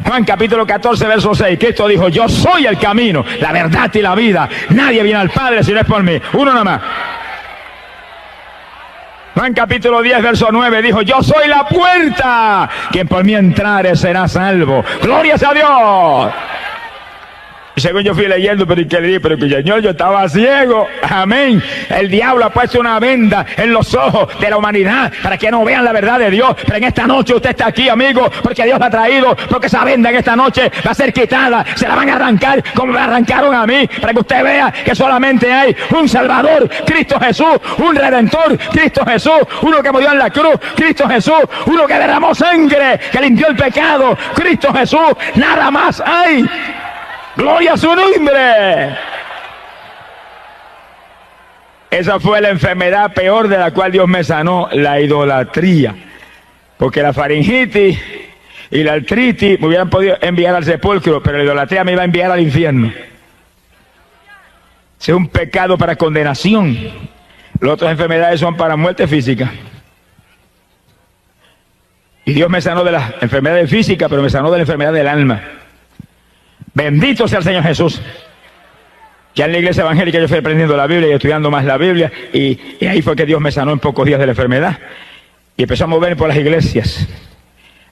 Juan capítulo 14, verso 6. Cristo dijo, yo soy el camino, la verdad y la vida. Nadie viene al Padre si no es por mí. Uno nada más. Juan capítulo 10, verso 9 dijo, yo soy la puerta, quien por mí entrare será salvo. ¡Glorias a Dios! Y según yo fui leyendo, pero ¿qué le dije? Pero que Señor, yo estaba ciego. Amén. El diablo ha puesto una venda en los ojos de la humanidad para que no vean la verdad de Dios. Pero en esta noche usted está aquí, amigo, porque Dios la ha traído, porque esa venda en esta noche va a ser quitada. Se la van a arrancar como me arrancaron a mí, para que usted vea que solamente hay un Salvador, Cristo Jesús, un Redentor, Cristo Jesús, uno que murió en la cruz, Cristo Jesús, uno que derramó sangre, que limpió el pecado, Cristo Jesús. Nada más hay. ¡Gloria a su nombre! Esa fue la enfermedad peor de la cual Dios me sanó, la idolatría. Porque la faringitis y la artritis me hubieran podido enviar al sepulcro, pero la idolatría me iba a enviar al infierno. Ese es un pecado para condenación. Las otras enfermedades son para muerte física. Y Dios me sanó de las enfermedades físicas, pero me sanó de la enfermedad del alma. Bendito sea el Señor Jesús. Ya en la iglesia evangélica yo fui aprendiendo la Biblia y estudiando más la Biblia, y ahí fue que Dios me sanó en pocos días de la enfermedad. Y empezó a moverme por las iglesias,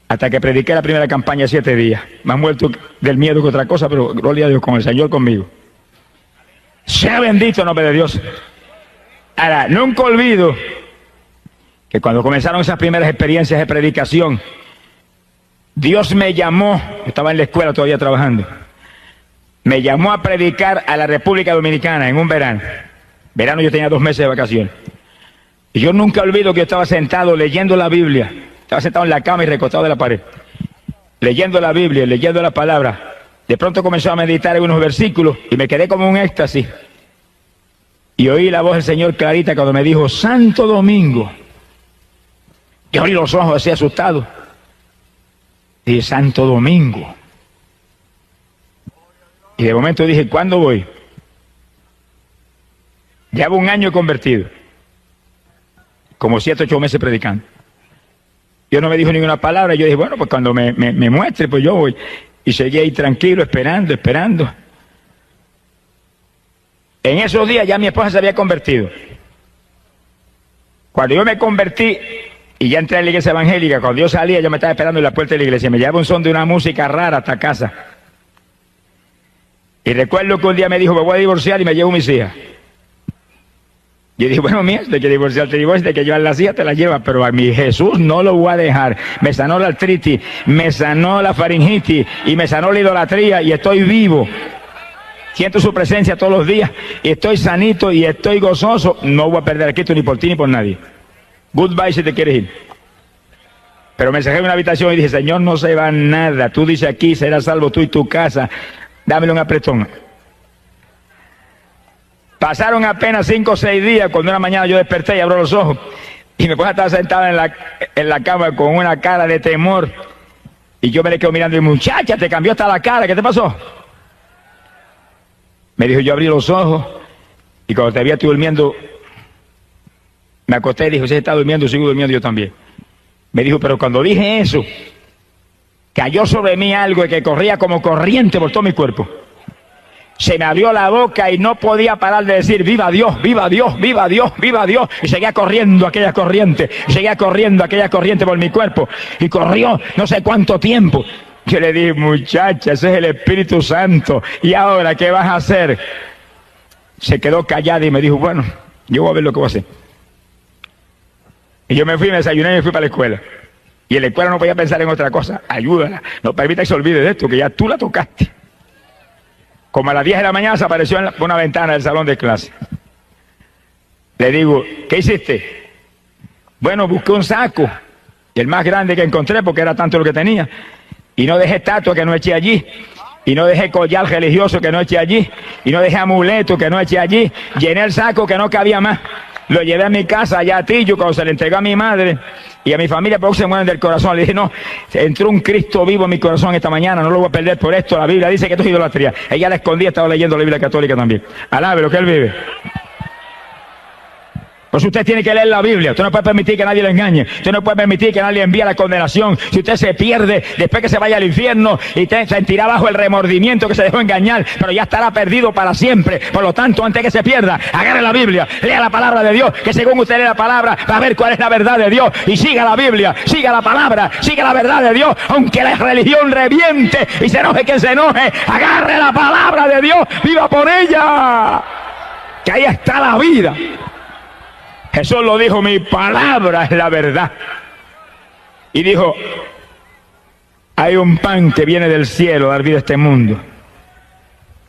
hasta que prediqué la primera campaña 7 días. Más muerto del miedo que otra cosa, pero gloria a Dios, con el Señor conmigo. Sea bendito el nombre de Dios. Ahora, nunca olvido que cuando comenzaron esas primeras experiencias de predicación, Dios me llamó, estaba en la escuela todavía trabajando, me llamó a predicar a la República Dominicana en un verano. Verano yo tenía 2 meses de vacaciones. Y yo nunca olvido que yo estaba sentado leyendo la Biblia. Estaba sentado en la cama y recostado de la pared, leyendo la Biblia, leyendo la palabra. De pronto comenzó a meditar en unos versículos y me quedé como un éxtasis. Y oí la voz del Señor clarita cuando me dijo, Santo Domingo. Yo abrí los ojos así asustado. Dije, Santo Domingo. Y de momento dije, ¿cuándo voy? Llevo un año convertido, como 7 o 8 meses predicando. Dios no me dijo ninguna palabra. Yo dije, bueno, pues cuando me muestre, pues yo voy. Y seguí ahí tranquilo, esperando. En esos días ya mi esposa se había convertido. Cuando yo me convertí y ya entré a la iglesia evangélica, cuando yo salía, yo me estaba esperando en la puerta de la iglesia. Me llevaba un son de una música rara hasta casa. Y recuerdo que un día me dijo, me voy a divorciar y me llevo mis hijas. Yo dije, bueno, mía, de que divorciarte, de que llevar las hijas te las llevas, pero a mi Jesús no lo voy a dejar. Me sanó la artritis, me sanó la faringitis y me sanó la idolatría y estoy vivo. Siento su presencia todos los días y estoy sanito y estoy gozoso. No voy a perder a Cristo ni por ti ni por nadie. Goodbye si te quieres ir. Pero me encerré en una habitación y dije, Señor, no se va nada. Tú dices aquí, serás salvo tú y tu casa. Dámelo un apretón. Pasaron apenas 5 o 6 días cuando una mañana yo desperté y abro los ojos y mi esposa estaba sentada en la cama con una cara de temor y yo me le quedo mirando y muchacha, te cambió hasta la cara, ¿qué te pasó? Me dijo, yo abrí los ojos y cuando te vi estoy durmiendo, me acosté y dijo, si está durmiendo, sigo durmiendo yo también. Me dijo, pero cuando dije eso, cayó sobre mí algo que corría como corriente por todo mi cuerpo. Se me abrió la boca y no podía parar de decir, viva Dios, viva Dios, viva Dios, viva Dios. Y seguía corriendo aquella corriente, por mi cuerpo. Y corrió no sé cuánto tiempo. Yo le dije, muchacha, ese es el Espíritu Santo. ¿Y ahora qué vas a hacer? Se quedó callada y me dijo, bueno, yo voy a ver lo que voy a hacer. Y yo me fui, me desayuné y me fui para la escuela. Y en la escuela no podía pensar en otra cosa. Ayúdala, no permita que se olvide de esto, que ya tú la tocaste. Como a las 10 de la mañana se apareció en una ventana del salón de clase. Le digo, ¿qué hiciste? Bueno, busqué un saco, el más grande que encontré porque era tanto lo que tenía. Y no dejé estatua que no eché allí. Y no dejé collar religioso que no eché allí. Y no dejé amuleto que no eché allí. Llené el saco que no cabía más. Lo llevé a mi casa, allá a Tillo, cuando se le entregó a mi madre y a mi familia, porque se mueren del corazón. Le dije, no, entró un Cristo vivo en mi corazón esta mañana, no lo voy a perder por esto. La Biblia dice que esto es idolatría. Ella la escondía, estaba leyendo la Biblia católica también. Alabe lo que él vive. Pues usted tiene que leer la Biblia. Usted no puede permitir que nadie lo engañe. Usted no puede permitir que nadie le envíe la condenación. Si usted se pierde, después que se vaya al infierno, y te sentirá bajo el remordimiento que se dejó engañar, pero ya estará perdido para siempre. Por lo tanto, antes que se pierda, agarre la Biblia, lea la palabra de Dios, que según usted lee la palabra, va a ver cuál es la verdad de Dios. Y siga la Biblia, siga la palabra, siga la verdad de Dios. Aunque la religión reviente y se enoje quien se enoje, agarre la palabra de Dios, viva por ella. Que ahí está la vida. Jesús lo dijo, mi palabra es la verdad. Y dijo, hay un pan que viene del cielo a dar vida a este mundo.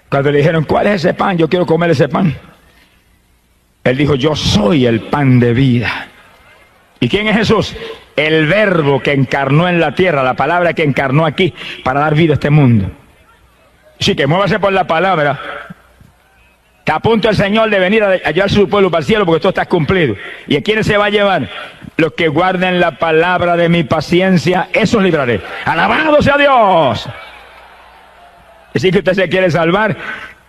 Cuando le dijeron, ¿cuál es ese pan? Yo quiero comer ese pan. Él dijo, yo soy el pan de vida. ¿Y quién es Jesús? El verbo que encarnó en la tierra, la palabra que encarnó aquí para dar vida a este mundo. Así que muévase por la palabra. Está a punto el Señor de venir a llevar su pueblo para el cielo porque todo está cumplido. ¿Y a quiénes se va a llevar? Los que guarden la palabra de mi paciencia, esos libraré. ¡Alabado sea Dios! Así que usted se quiere salvar,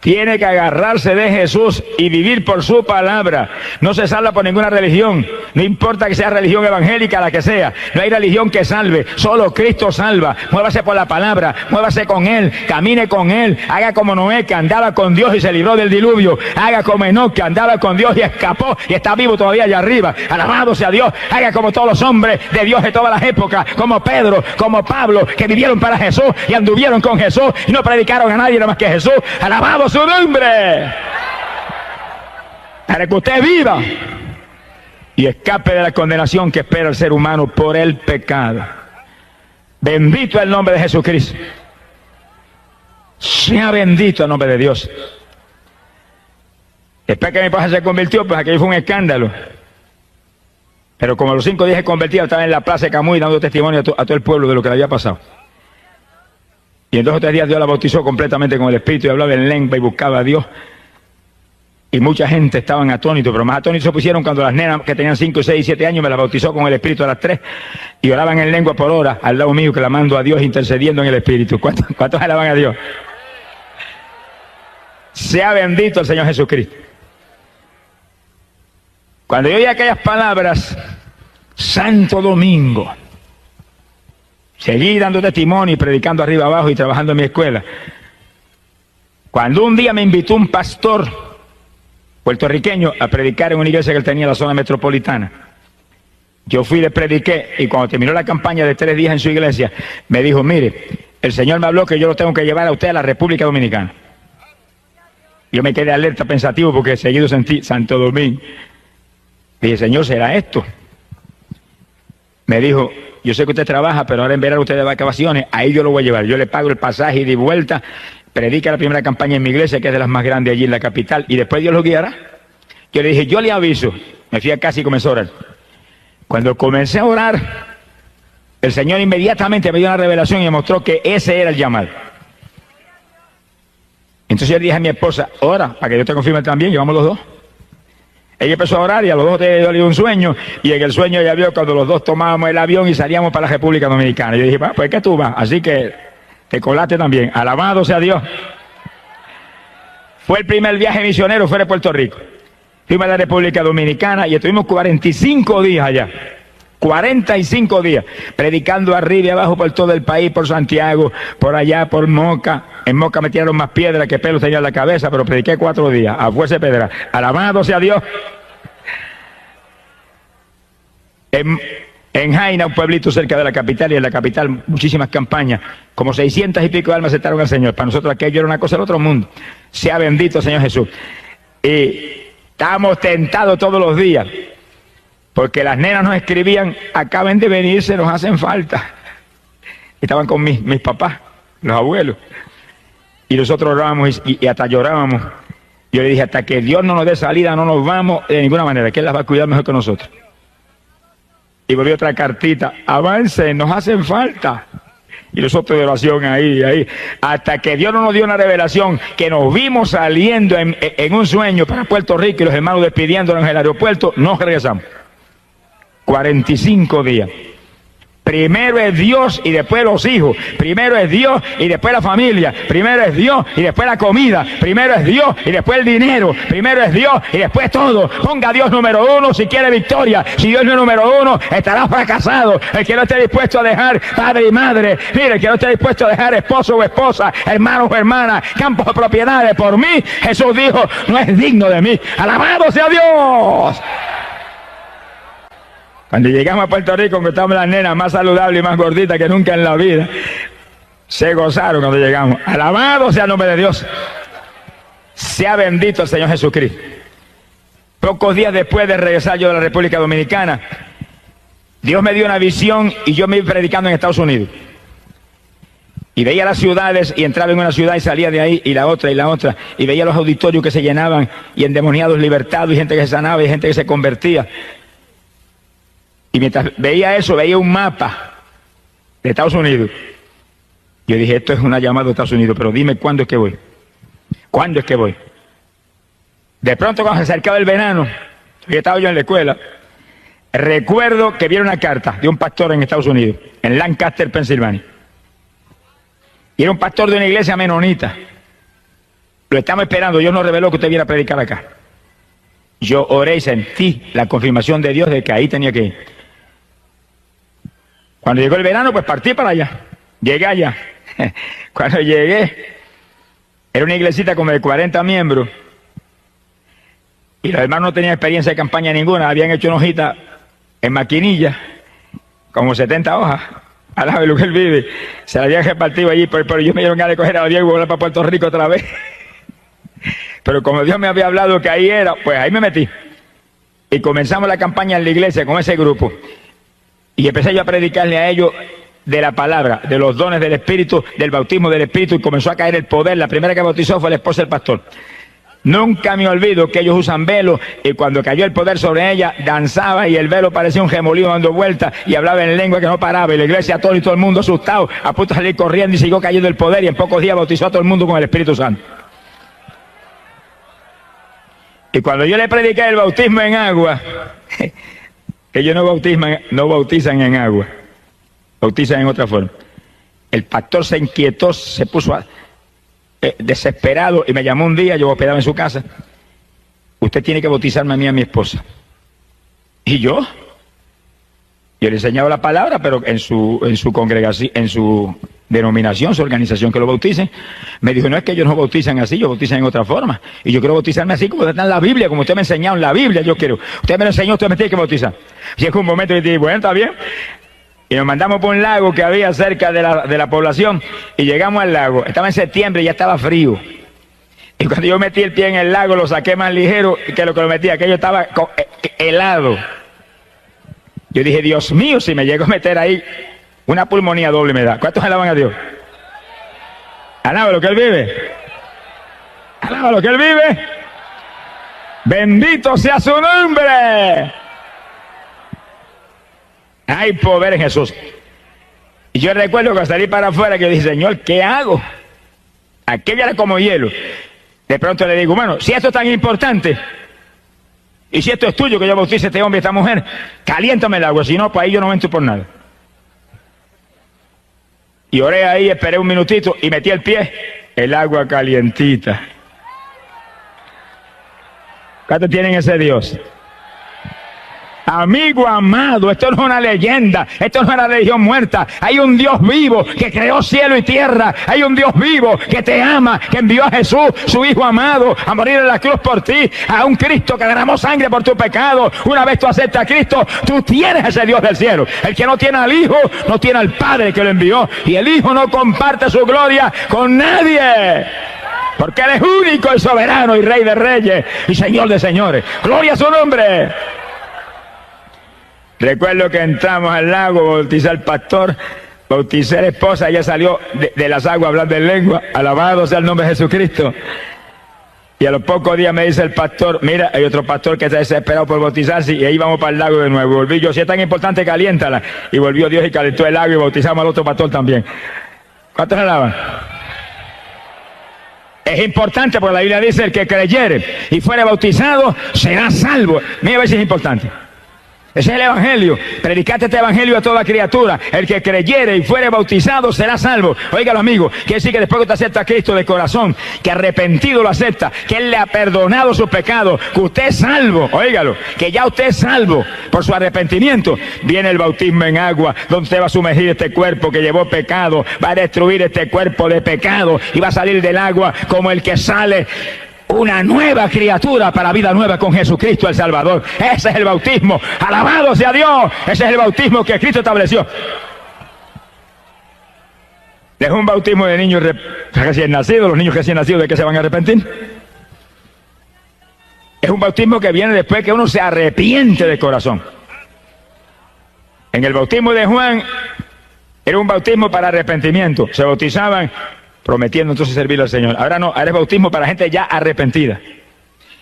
tiene que agarrarse de Jesús y vivir por su palabra. No se salva por ninguna religión. No importa que sea religión evangélica, la que sea. No hay religión que salve. Solo Cristo salva. Muévase por la palabra. Muévase con Él. Camine con Él. Haga como Noé, que andaba con Dios y se libró del diluvio. Haga como Enoc, que andaba con Dios y escapó y está vivo todavía allá arriba. Alabado sea Dios. Haga como todos los hombres de Dios de todas las épocas. Como Pedro, como Pablo, que vivieron para Jesús y anduvieron con Jesús y no predicaron a nadie nada más que Jesús. Alabado su nombre, para que usted viva y escape de la condenación que espera el ser humano por el pecado. Bendito el nombre de Jesucristo. Sea bendito el nombre de Dios. Después que mi esposa se convirtió, pues aquello fue un escándalo. Pero como a los 5 días se convertía, estaba en la plaza de Camuy dando testimonio a todo el pueblo de lo que le había pasado. Y en 2 o 3 días Dios la bautizó completamente con el Espíritu y hablaba en lengua y buscaba a Dios. Y mucha gente estaban atónitos, pero más atónitos se pusieron cuando las nenas que tenían 5, 6, 7 años me las bautizó con el Espíritu a las 3 y oraban en lengua por hora al lado mío, clamando a Dios, intercediendo en el Espíritu. ¿Cuántos alaban a Dios? Sea bendito el Señor Jesucristo. Cuando yo oí aquellas palabras, Santo Domingo, seguí dando testimonio y predicando arriba abajo y trabajando en mi escuela. Cuando un día me invitó un pastor puertorriqueño a predicar en una iglesia que él tenía en la zona metropolitana, yo fui y le prediqué, y cuando terminó la campaña de 3 días en su iglesia, me dijo: mire, el Señor me habló que yo lo tengo que llevar a usted a la República Dominicana. Yo me quedé alerta, pensativo, porque seguido sentí Santo Domingo. Dije: Señor, ¿será esto? Me dijo: yo sé que usted trabaja, pero ahora en verano usted de vacaciones, ahí yo lo voy a llevar. Yo le pago el pasaje y de vuelta, predica la primera campaña en mi iglesia, que es de las más grandes allí en la capital, y después Dios lo guiará. Yo le dije: yo le aviso. Me fui a casa y comencé a orar. Cuando comencé a orar, el Señor inmediatamente me dio una revelación y me mostró que ese era el llamado. Entonces yo le dije a mi esposa: ora, para que yo te confirme también, llevamos los dos. Ella empezó a orar y a los dos te dio un sueño, y en el sueño ella vio cuando los dos tomábamos el avión y salíamos para la República Dominicana. Yo dije: pues que tú vas, así que te colaste también. Alabado sea Dios. Fue el primer viaje misionero fuera de Puerto Rico. Fuimos a la República Dominicana y estuvimos 45 días allá. 45 días, predicando arriba y abajo por todo el país, por Santiago, por allá, por Moca. En Moca me tiraron más piedras que pelos tenía en la cabeza, pero prediqué 4 días, a fuerza de pedra. Alabado sea Dios. En Jaina, un pueblito cerca de la capital, y en la capital muchísimas campañas, como 600 y pico de almas aceptaron al Señor. Para nosotros aquello era una cosa del otro mundo. Sea bendito Señor Jesús. Y estábamos tentados todos los días, porque las nenas nos escribían: acaben de venirse, nos hacen falta. Estaban con mis papás, los abuelos, y nosotros orábamos y hasta llorábamos. Yo le dije: hasta que Dios no nos dé salida, no nos vamos de ninguna manera, que Él las va a cuidar mejor que nosotros. Y volvió otra cartita: avancen, nos hacen falta. Y nosotros de oración ahí, hasta que Dios no nos dio una revelación, que nos vimos saliendo en un sueño para Puerto Rico, y los hermanos despidiéndonos en el aeropuerto, nos regresamos. 45 días. Primero es Dios y después los hijos. Primero es Dios y después la familia. Primero es Dios y después la comida. Primero es Dios y después el dinero. Primero es Dios y después todo. Ponga a Dios número 1 si quiere victoria. Si Dios no es número 1, estará fracasado. El que no esté dispuesto a dejar padre y madre, mire, el que no esté dispuesto a dejar esposo o esposa, hermano o hermana, campos o propiedades por mí, Jesús dijo, no es digno de mí. Alabado sea Dios. Cuando llegamos a Puerto Rico, encontramos las nenas más saludables y más gorditas que nunca en la vida. Se gozaron cuando llegamos. Alabado sea el nombre de Dios. Sea bendito el Señor Jesucristo. Pocos días después de regresar yo de la República Dominicana, Dios me dio una visión y yo me iba predicando en Estados Unidos. Y veía las ciudades y entraba en una ciudad y salía de ahí, y la otra, y veía los auditorios que se llenaban, y endemoniados libertados, y gente que se sanaba, y gente que se convertía. Y mientras veía eso, veía un mapa de Estados Unidos. Yo dije, esto es una llamada de Estados Unidos, pero dime cuándo es que voy. ¿Cuándo es que voy? De pronto, cuando se acercaba el verano, yo estaba yo en la escuela, recuerdo que vi una carta de un pastor en Estados Unidos, en Lancaster, Pensilvania. Y era un pastor de una iglesia menonita. Lo estamos esperando, Dios nos reveló que usted viera a predicar acá. Yo oré y sentí la confirmación de Dios de que ahí tenía que ir. Cuando llegó el verano, pues partí para allá. Llegué allá. Cuando llegué, era una iglesita como de 40 miembros. Y los hermanos no tenían experiencia de campaña ninguna. Habían hecho una hojita en maquinilla, como 70 hojas. Alaba el lugar vive. Se la habían repartido allí, pero yo me dieron ganas de coger a la Diego y volar para Puerto Rico otra vez. Pero como Dios me había hablado que ahí era, pues ahí me metí. Y comenzamos la campaña en la iglesia con ese grupo. Y empecé yo a predicarle a ellos de la palabra, de los dones del Espíritu, del bautismo del Espíritu, y comenzó a caer el poder. La primera que bautizó fue la esposa del pastor. Nunca me olvido que ellos usan velo, y cuando cayó el poder sobre ella, danzaba y el velo parecía un gemolino dando vueltas y hablaba en lengua que no paraba, y la iglesia todo y todo el mundo asustado, a punto de salir corriendo, y siguió cayendo el poder, y en pocos días bautizó a todo el mundo con el Espíritu Santo. Y cuando yo le prediqué el bautismo en agua, ellos no bautizan en agua, bautizan en otra forma. El pastor se inquietó, se puso desesperado, y me llamó un día, yo hospedaba en su casa. Usted tiene que bautizarme a mí y a mi esposa. Y yo le enseñaba la palabra, pero en su congregación, en su denominación, su organización que lo bauticen, me dijo, no es que ellos no bautizan así, ellos bautizan en otra forma. Y yo quiero bautizarme así como está en la Biblia, como usted me ha enseñado en la Biblia, yo quiero. Usted me lo enseñó, usted me tiene que bautizar. Y es un momento que dije, bueno, está bien. Y nos mandamos por un lago que había cerca de la población, y llegamos al lago. Estaba en septiembre y ya estaba frío. Y cuando yo metí el pie en el lago, lo saqué más ligero que lo metí, aquello estaba helado. Yo dije, Dios mío, si me llego a meter ahí, una pulmonía doble me da. ¿Cuántos alaban a Dios? Alaba lo que Él vive. Alaba lo que Él vive. Bendito sea su nombre. Hay poder en Jesús. Y yo recuerdo que al salir para afuera, que yo dije, Señor, ¿qué hago? Aquello era como hielo. De pronto le digo, bueno, si esto es tan importante, y si esto es tuyo, que yo bautice a este hombre y a esta mujer, caliéntame el agua, si no, pues ahí yo no entro por nada. Y oré ahí, esperé un minutito y metí el pie, el agua calientita. ¿Cuántos tienen ese Dios? Amigo amado, esto no es una leyenda, esto no es una religión muerta. Hay un Dios vivo que creó cielo y tierra. Hay un Dios vivo que te ama, que envió a Jesús, su Hijo amado, a morir en la cruz por ti. A un Cristo que derramó sangre por tu pecado. Una vez tú aceptas a Cristo, tú tienes ese Dios del cielo. El que no tiene al Hijo, no tiene al Padre que lo envió. Y el Hijo no comparte su gloria con nadie. Porque Él es único y soberano y Rey de reyes y Señor de señores. Gloria a su nombre. Recuerdo que entramos al lago, bauticé al pastor, bauticé a la esposa, ella salió de las aguas hablando en lengua, alabado sea el nombre de Jesucristo. Y a los pocos días me dice el pastor, mira, hay otro pastor que está desesperado por bautizarse, y ahí vamos para el lago de nuevo. Volví yo, si es tan importante, caliéntala. Y volvió Dios y calentó el agua y bautizamos al otro pastor también. ¿Cuántos alaban? Es importante porque la Biblia dice, el que creyere y fuere bautizado será salvo. Mira a ver si es importante. Ese es el evangelio. Predicate este evangelio a toda criatura. El que creyere y fuere bautizado será salvo. Óigalo, amigo. Quiere decir que después que usted acepta a Cristo de corazón, que arrepentido lo acepta, que Él le ha perdonado sus pecados, que usted es salvo. Óigalo. Que ya usted es salvo por su arrepentimiento. Viene el bautismo en agua, donde usted va a sumergir este cuerpo que llevó pecado, va a destruir este cuerpo de pecado y va a salir del agua como el que sale una nueva criatura para vida nueva con Jesucristo el Salvador. Ese es el bautismo. Alabado sea Dios. Ese es el bautismo que Cristo estableció. Es un bautismo de niños recién nacidos. Los niños recién nacidos, ¿de qué se van a arrepentir? Es un bautismo que viene después que uno se arrepiente de corazón. En el bautismo de Juan era un bautismo para arrepentimiento. Se bautizaban prometiendo entonces servirle al Señor. Ahora no, ahora es bautismo para gente ya arrepentida.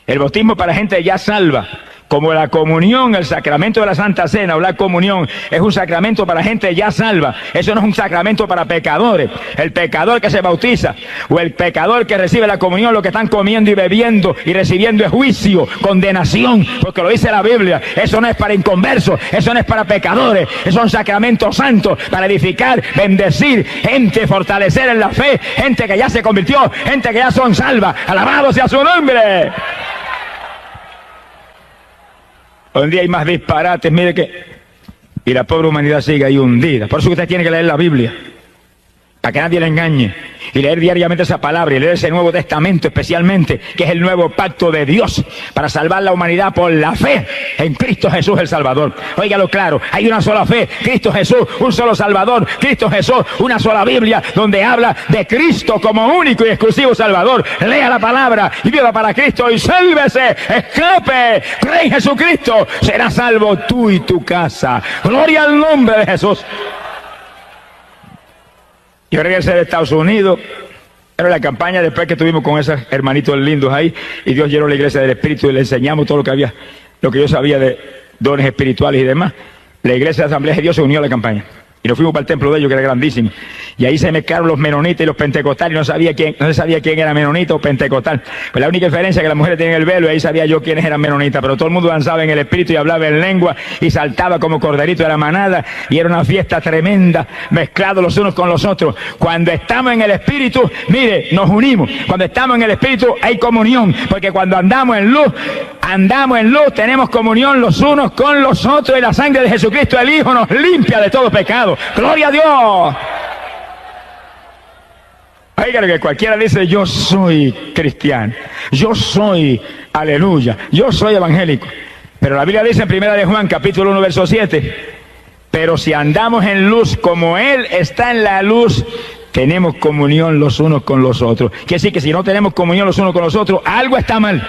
El bautismo para gente ya salva. Como la comunión, el sacramento de la Santa Cena o la comunión es un sacramento para gente ya salva. Eso no es un sacramento para pecadores. El pecador que se bautiza o el pecador que recibe la comunión, lo que están comiendo y bebiendo y recibiendo es juicio, condenación, porque lo dice la Biblia. Eso no es para inconversos, eso no es para pecadores. Eso es un sacramento santo para edificar, bendecir gente, fortalecer en la fe, gente que ya se convirtió, gente que ya son salvas. Alabado sea su nombre. Hoy en día hay más disparates, mire que... Y la pobre humanidad sigue ahí hundida. Por eso usted tiene que leer la Biblia, para que nadie le engañe. Y leer diariamente esa palabra, y leer ese Nuevo Testamento especialmente, que es el nuevo pacto de Dios, para salvar la humanidad por la fe en Cristo Jesús el Salvador. Óigalo claro, hay una sola fe, Cristo Jesús, un solo Salvador, Cristo Jesús, una sola Biblia, donde habla de Cristo como único y exclusivo Salvador. Lea la palabra y viva para Cristo y sálvese, escape, cree en Jesucristo, será salvo tú y tu casa. Gloria al nombre de Jesús. Yo regresé de Estados Unidos, era la campaña después que estuvimos con esos hermanitos lindos ahí, y Dios llenó la iglesia del Espíritu y le enseñamos todo lo que había, lo que yo sabía de dones espirituales y demás. La iglesia de Asamblea de Dios se unió a la campaña, y nos fuimos para el templo de ellos, que era grandísimo, Y ahí se mezclaron los menonitas y los pentecostales, y no se sabía quién era menonita o pentecostal. Pues la única diferencia es que las mujeres tenían el velo, y ahí sabía yo quiénes eran menonitas, pero todo el mundo danzaba en el espíritu y hablaba en lengua y saltaba como corderito de la manada, y era una fiesta tremenda, mezclados los unos con los otros. Cuando estamos en el espíritu, mire, nos unimos. Cuando estamos en el espíritu hay comunión, porque cuando andamos en luz, tenemos comunión los unos con los otros, y la sangre de Jesucristo el Hijo nos limpia de todo pecado. ¡Gloria a Dios! Oigan, que cualquiera dice, yo soy cristiano, yo soy, aleluya, yo soy evangélico. Pero la Biblia dice en 1 de Juan, capítulo 1, verso 7, pero si andamos en luz como Él está en la luz, tenemos comunión los unos con los otros. Quiere decir que si no tenemos comunión los unos con los otros, algo está mal.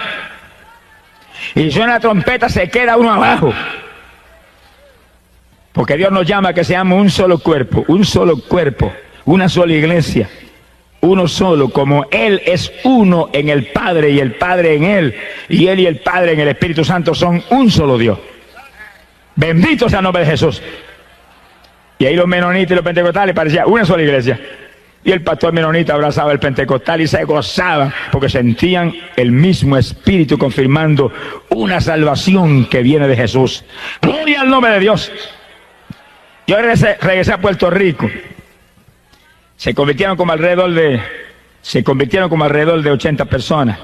Y si suena la trompeta, se queda uno abajo. Porque Dios nos llama a que seamos un solo cuerpo, una sola iglesia. Uno solo, como Él es uno en el Padre y el Padre en Él, y Él y el Padre en el Espíritu Santo son un solo Dios. Bendito sea el nombre de Jesús. Y ahí los menonitas y los pentecostales parecían una sola iglesia. Y el pastor menonita abrazaba al pentecostal y se gozaba porque sentían el mismo espíritu confirmando una salvación que viene de Jesús. Gloria al nombre de Dios. Yo regresé a Puerto Rico. Se convirtieron como alrededor de 80 personas.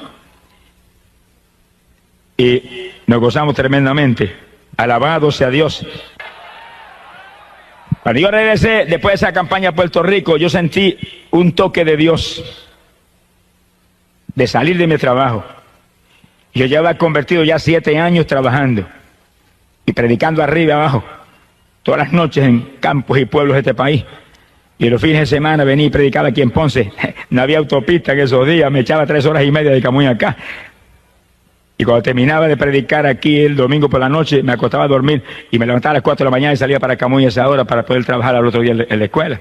Y nos gozamos tremendamente. Alabado sea Dios. Cuando yo regresé, después de esa campaña a Puerto Rico, yo sentí un toque de Dios de salir de mi trabajo. Yo llevaba convertido ya 7 años trabajando y predicando arriba y abajo, todas las noches en campos y pueblos de este país. Y los fines de semana venía y predicaba aquí en Ponce. No había autopista en esos días, me echaba 3 horas y media de Camuy acá. Y cuando terminaba de predicar aquí el domingo por la noche, me acostaba a dormir y me levantaba a las 4 de la mañana y salía para Camuy a esa hora para poder trabajar al otro día en la escuela.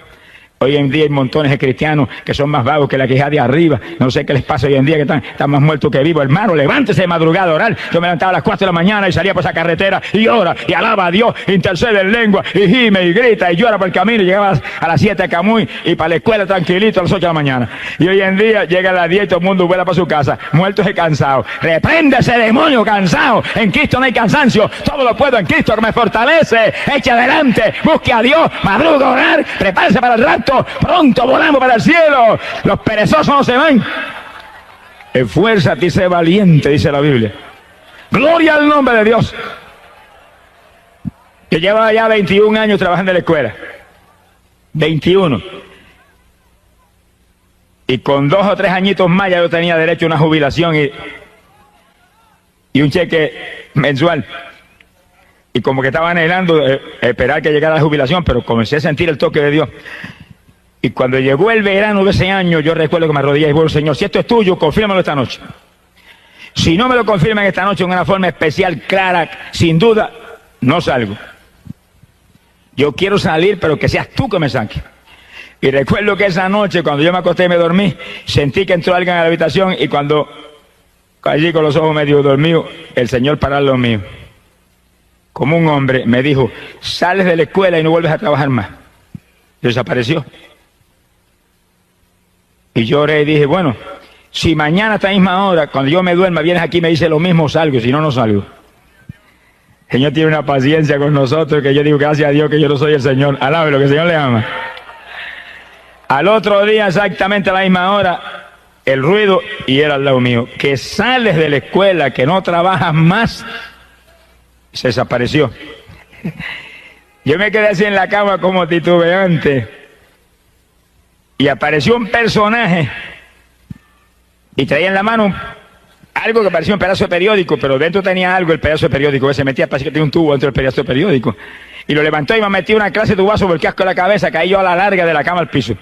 Hoy en día hay montones de cristianos que son más vagos que la quejada de arriba. No sé qué les pasa hoy en día, que están más muertos que vivos. Hermano, levántese de madrugada a orar. Yo me levantaba a las 4 de la mañana y salía por esa carretera y ora y alaba a Dios, intercede en lengua y gime y grita y llora por el camino. Y llegaba a las 7 a Camuy y para la escuela tranquilito a las 8 de la mañana. Y hoy en día llega a las 10 y todo el mundo vuela para su casa, muertos y cansados. Reprende ese demonio cansado. En Cristo no hay cansancio. Todo lo puedo en Cristo que me fortalece. Eche adelante, busque a Dios, madruga a orar, prepárese para el rapto. Pronto volamos para el cielo. Los perezosos no se van. Esfuérzate y sé valiente, dice la Biblia. Gloria al nombre de Dios. Yo llevaba ya 21 años trabajando en la escuela. 21. Y con 2 o 3 añitos más ya yo tenía derecho a una jubilación y un cheque mensual. Y como que estaba anhelando esperar que llegara la jubilación, pero comencé a sentir el toque de Dios. Y cuando llegó el verano de ese año, yo recuerdo que me arrodillé y dije, Señor, si esto es tuyo, confírmalo esta noche. Si no me lo confirman esta noche en una forma especial, clara, sin duda, no salgo. Yo quiero salir, pero que seas tú que me saques. Y recuerdo que esa noche, cuando yo me acosté y me dormí, sentí que entró alguien a la habitación y cuando allí con los ojos medio dormidos, el Señor paró al lado mío. Como un hombre me dijo, sales de la escuela y no vuelves a trabajar más. Y desapareció. Y yo oré y dije, bueno, si mañana a esta misma hora, cuando yo me duerma, vienes aquí y me dices lo mismo, salgo, si no, no salgo. El Señor tiene una paciencia con nosotros que yo digo, gracias a Dios que yo no soy el Señor. Alabe lo que el Señor le ama. Al otro día, exactamente a la misma hora, el ruido, y era al lado mío, que sales de la escuela, que no trabajas más, se desapareció. Yo me quedé así en la cama como titubeante. Y apareció un personaje y traía en la mano algo que parecía un pedazo de periódico, pero dentro tenía algo, el pedazo de periódico, que se metía, parecía que tenía un tubo dentro del pedazo de periódico. Y lo levantó y me metió una clase de tubazo por el casco de la cabeza, caí yo a la larga de la cama al piso.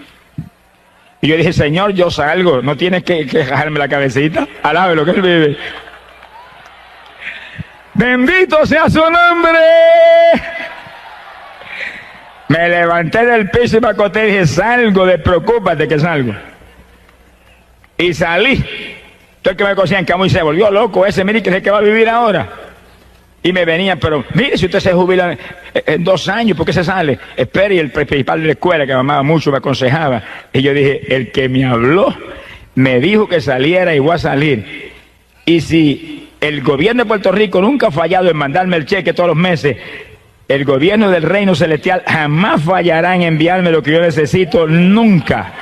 Y yo dije, Señor, yo salgo, no tienes que dejarme la cabecita, alabe lo que Él vive. Bendito sea su nombre. Me levanté del piso y me acosté y dije, salgo, despreocúpate que salgo. Y salí. Entonces que me cosía en Camuy se volvió loco ese, mire que es el que va a vivir ahora. Y me venían, pero mire, si usted se jubila en 2 años, ¿por qué se sale? Espere, y el principal de la escuela, que me amaba mucho, me aconsejaba. Y yo dije, el que me habló, me dijo que saliera y voy a salir. Y si el gobierno de Puerto Rico nunca ha fallado en mandarme el cheque todos los meses, el gobierno del reino celestial jamás fallará en enviarme lo que yo necesito, nunca.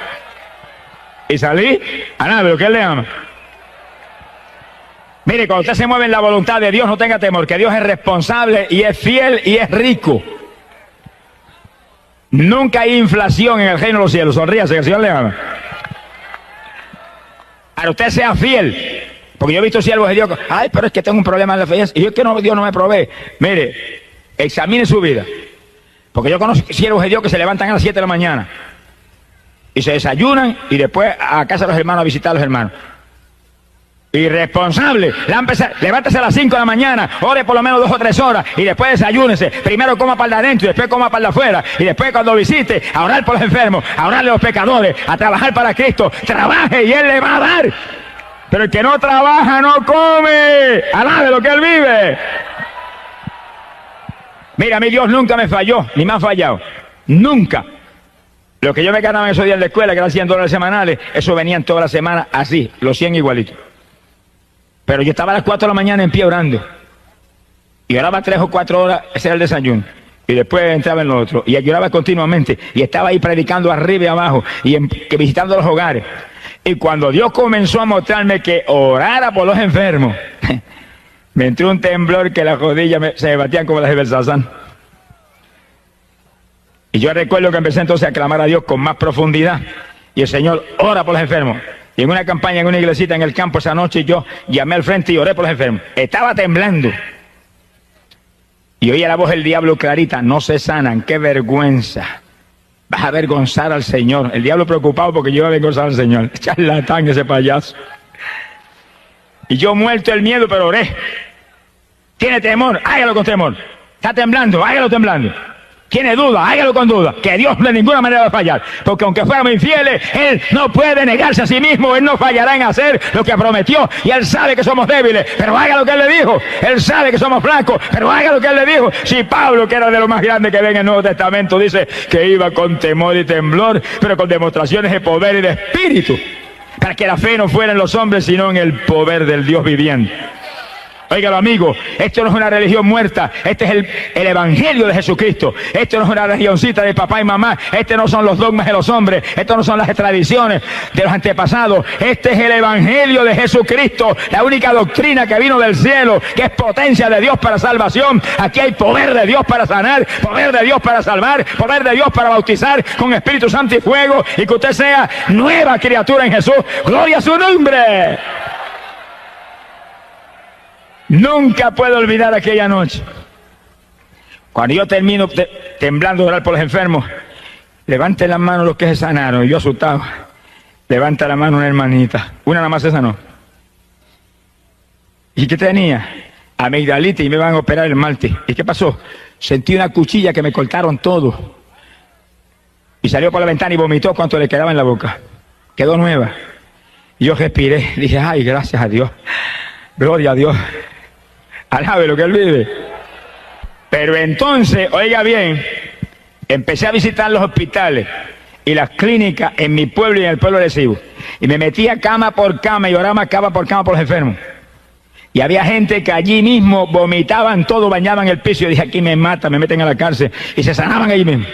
Y salí, a nada, lo que él le ama. Mire, cuando usted se mueve en la voluntad de Dios, no tenga temor, que Dios es responsable y es fiel y es rico. Nunca hay inflación en el reino de los cielos. Sonríase, que el Señor le ama. Ahora usted sea fiel, porque yo he visto siervos de Dios, ay, pero es que tengo un problema en la fe, y yo es que no, Dios no me provee. Mire, examine su vida, porque yo conozco siervos de Dios que se levantan a las 7 de la mañana y se desayunan y después a casa de los hermanos a visitar a los hermanos. Irresponsable, levántese a las 5 de la mañana, ore por lo menos 2 o 3 horas y después desayúnese. Primero coma para el de adentro y después coma para el de afuera. Y después cuando visite, a orar por los enfermos, a orarle a los pecadores, a trabajar para Cristo. Trabaje y Él le va a dar. Pero el que no trabaja no come. Alabe lo que Él vive. Mira, a mí Dios nunca me falló, ni me ha fallado. Nunca. Lo que yo me ganaba en esos días en la escuela, que eran $100 semanales, eso venían toda la semana así, los 100 igualitos. Pero yo estaba a las 4 de la mañana en pie orando. Y oraba 3 o 4 horas, ese era el desayuno. Y después entraba en lo otro. Y lloraba continuamente. Y estaba ahí predicando arriba y abajo. Y visitando los hogares. Y cuando Dios comenzó a mostrarme que orara por los enfermos, me entró un temblor que las rodillas se me batían como las de Belsasán. Y yo recuerdo que empecé entonces a clamar a Dios con más profundidad. Y el Señor ora por los enfermos. Y en una campaña, en una iglesita en el campo esa noche, yo llamé al frente y oré por los enfermos. Estaba temblando. Y oía la voz del diablo clarita, no se sanan, qué vergüenza. Vas a avergonzar al Señor. El diablo preocupado porque yo iba a avergonzar al Señor. Charlatán ese payaso. Y yo muerto el miedo, pero oré. ¿Tiene temor? Hágalo con temor. ¿Está temblando? Hágalo temblando. ¿Tiene duda? Hágalo con duda. Que Dios de ninguna manera va a fallar. Porque aunque fuéramos infieles, Él no puede negarse a sí mismo. Él no fallará en hacer lo que prometió. Y Él sabe que somos débiles, pero haga lo que Él le dijo. Él sabe que somos flacos, pero haga lo que Él le dijo. Si Pablo, que era de lo más grande que ve en el Nuevo Testamento, dice que iba con temor y temblor, pero con demostraciones de poder y de espíritu, para que la fe no fuera en los hombres, sino en el poder del Dios viviente. Óigalo, amigo, esto no es una religión muerta, este es el evangelio de Jesucristo. Esto no es una religioncita de papá y mamá, este no son los dogmas de los hombres, esto no son las tradiciones de los antepasados, este es el evangelio de Jesucristo, la única doctrina que vino del cielo, que es potencia de Dios para salvación. Aquí hay poder de Dios para sanar, poder de Dios para salvar, poder de Dios para bautizar con Espíritu Santo y fuego, y que usted sea nueva criatura en Jesús. ¡Gloria a su nombre! Nunca puedo olvidar aquella noche. Cuando yo termino temblando de orar por los enfermos, levante la mano los que se sanaron. Y yo asustado, levanta la mano una hermanita. Una nada más se sanó. ¿Y qué tenía? Amigdalitis, y me van a operar el martes. ¿Y qué pasó? Sentí una cuchilla que me cortaron todo. Y salió por la ventana y vomitó cuanto le quedaba en la boca. Quedó nueva. Y yo respiré. Dije, ay, gracias a Dios. Gloria a Dios. Alabe lo que Él vive. Pero entonces, oiga bien, empecé a visitar los hospitales y las clínicas en mi pueblo y en el pueblo de Cibo. Y me metía cama por cama y oraba cama por los enfermos. Y había gente que allí mismo vomitaban todo, bañaban el piso. Y yo dije, aquí me matan, me meten a la cárcel. Y se sanaban allí mismo.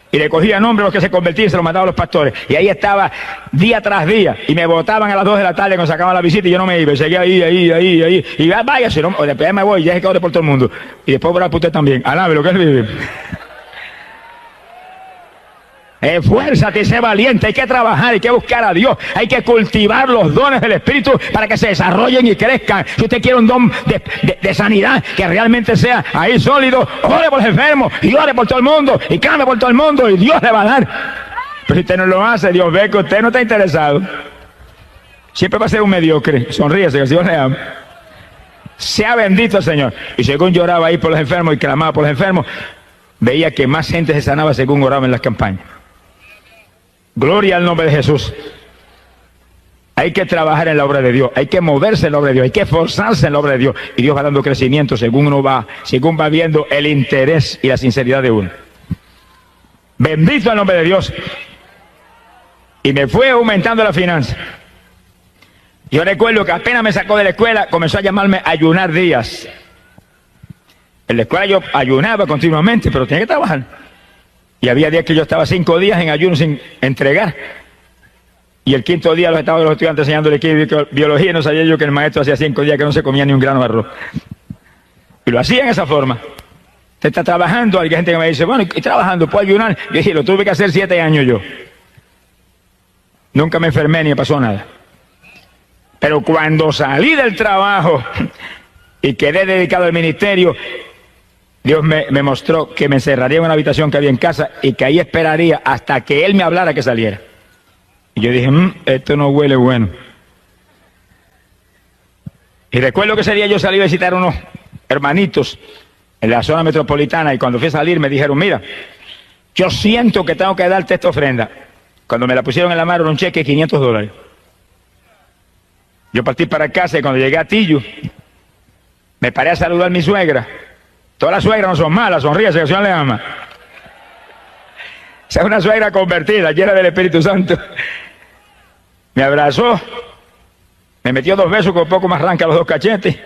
Y le cogía nombre a los que se convertían y se los mandaban a los pastores. Y ahí estaba día tras día. Y me botaban a las 2 de la tarde cuando sacaban la visita y yo no me iba. Y seguía ahí. Y váyase, no, después me voy, ya es que ore por todo el mundo. Y después orar por usted también. Alabe lo que Él vive. Esfuérzate y sé valiente, hay que trabajar, hay que buscar a Dios, hay que cultivar los dones del Espíritu para que se desarrollen y crezcan. Si usted quiere un don de sanidad que realmente sea ahí sólido, ore por los enfermos y ore por todo el mundo y clame por todo el mundo y Dios le va a dar. Pero si usted no lo hace, Dios ve que usted no está interesado. Siempre va a ser un mediocre. Sonríese, que el Señor le ama. Sea bendito el Señor. Y según yo oraba ahí por los enfermos y clamaba por los enfermos, veía que más gente se sanaba según oraba en las campañas. Gloria al nombre de Jesús. Hay que trabajar en la obra de Dios, hay que moverse en la obra de Dios, hay que esforzarse en la obra de Dios. Y Dios va dando crecimiento según según va viendo el interés y la sinceridad de uno. Bendito el nombre de Dios. Y me fue aumentando la finanza. Yo recuerdo que apenas me sacó de la escuela, comenzó a llamarme a ayunar días. En la escuela yo ayunaba continuamente, pero tenía que trabajar. Y había días que yo estaba 5 días en ayuno sin entregar. Y el 5.º día los estudiantes enseñándole biología, y no sabía yo que el maestro hacía 5 días que no se comía ni un grano de arroz. Y lo hacía en esa forma. Usted está trabajando, hay gente que me dice, bueno, ¿y trabajando? ¿Puedo ayunar? Yo dije, lo tuve que hacer 7 años yo. Nunca me enfermé ni me pasó nada. Pero cuando salí del trabajo y quedé dedicado al ministerio, Dios me mostró que me encerraría en una habitación que había en casa y que ahí esperaría hasta que Él me hablara que saliera. Y yo dije, esto no huele bueno. Y recuerdo que ese día yo salí a visitar a unos hermanitos en la zona metropolitana y cuando fui a salir me dijeron, mira, yo siento que tengo que darte esta ofrenda. Cuando me la pusieron en la mano era un cheque de $500. Yo partí para casa y cuando llegué a Tillo, me paré a saludar a mi suegra. Todas las suegras no son malas, sonríe, que el Señor le ama. Esa es una suegra convertida, llena del Espíritu Santo. Me abrazó, me metió 2 besos con un poco más arranca los 2 cachetes.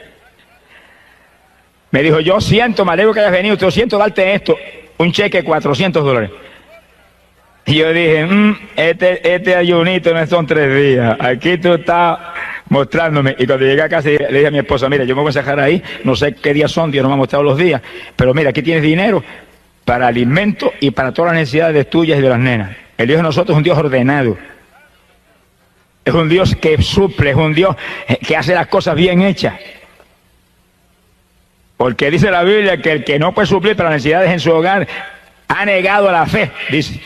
Me dijo, yo siento, me alegro que hayas venido, yo siento darte esto, un cheque de $400. Y yo dije, este ayunito no son 3 días, aquí tú estás mostrándome. Y cuando llegué a casa le dije a mi esposa, mira, yo me voy a sacar ahí, no sé qué días son, Dios no me ha mostrado los días, pero mira, aquí tienes dinero para alimento y para todas las necesidades tuyas y de las nenas. El Dios de nosotros es un Dios ordenado. Es un Dios que suple, es un Dios que hace las cosas bien hechas. Porque dice la Biblia que el que no puede suplir para las necesidades en su hogar ha negado la fe, dice.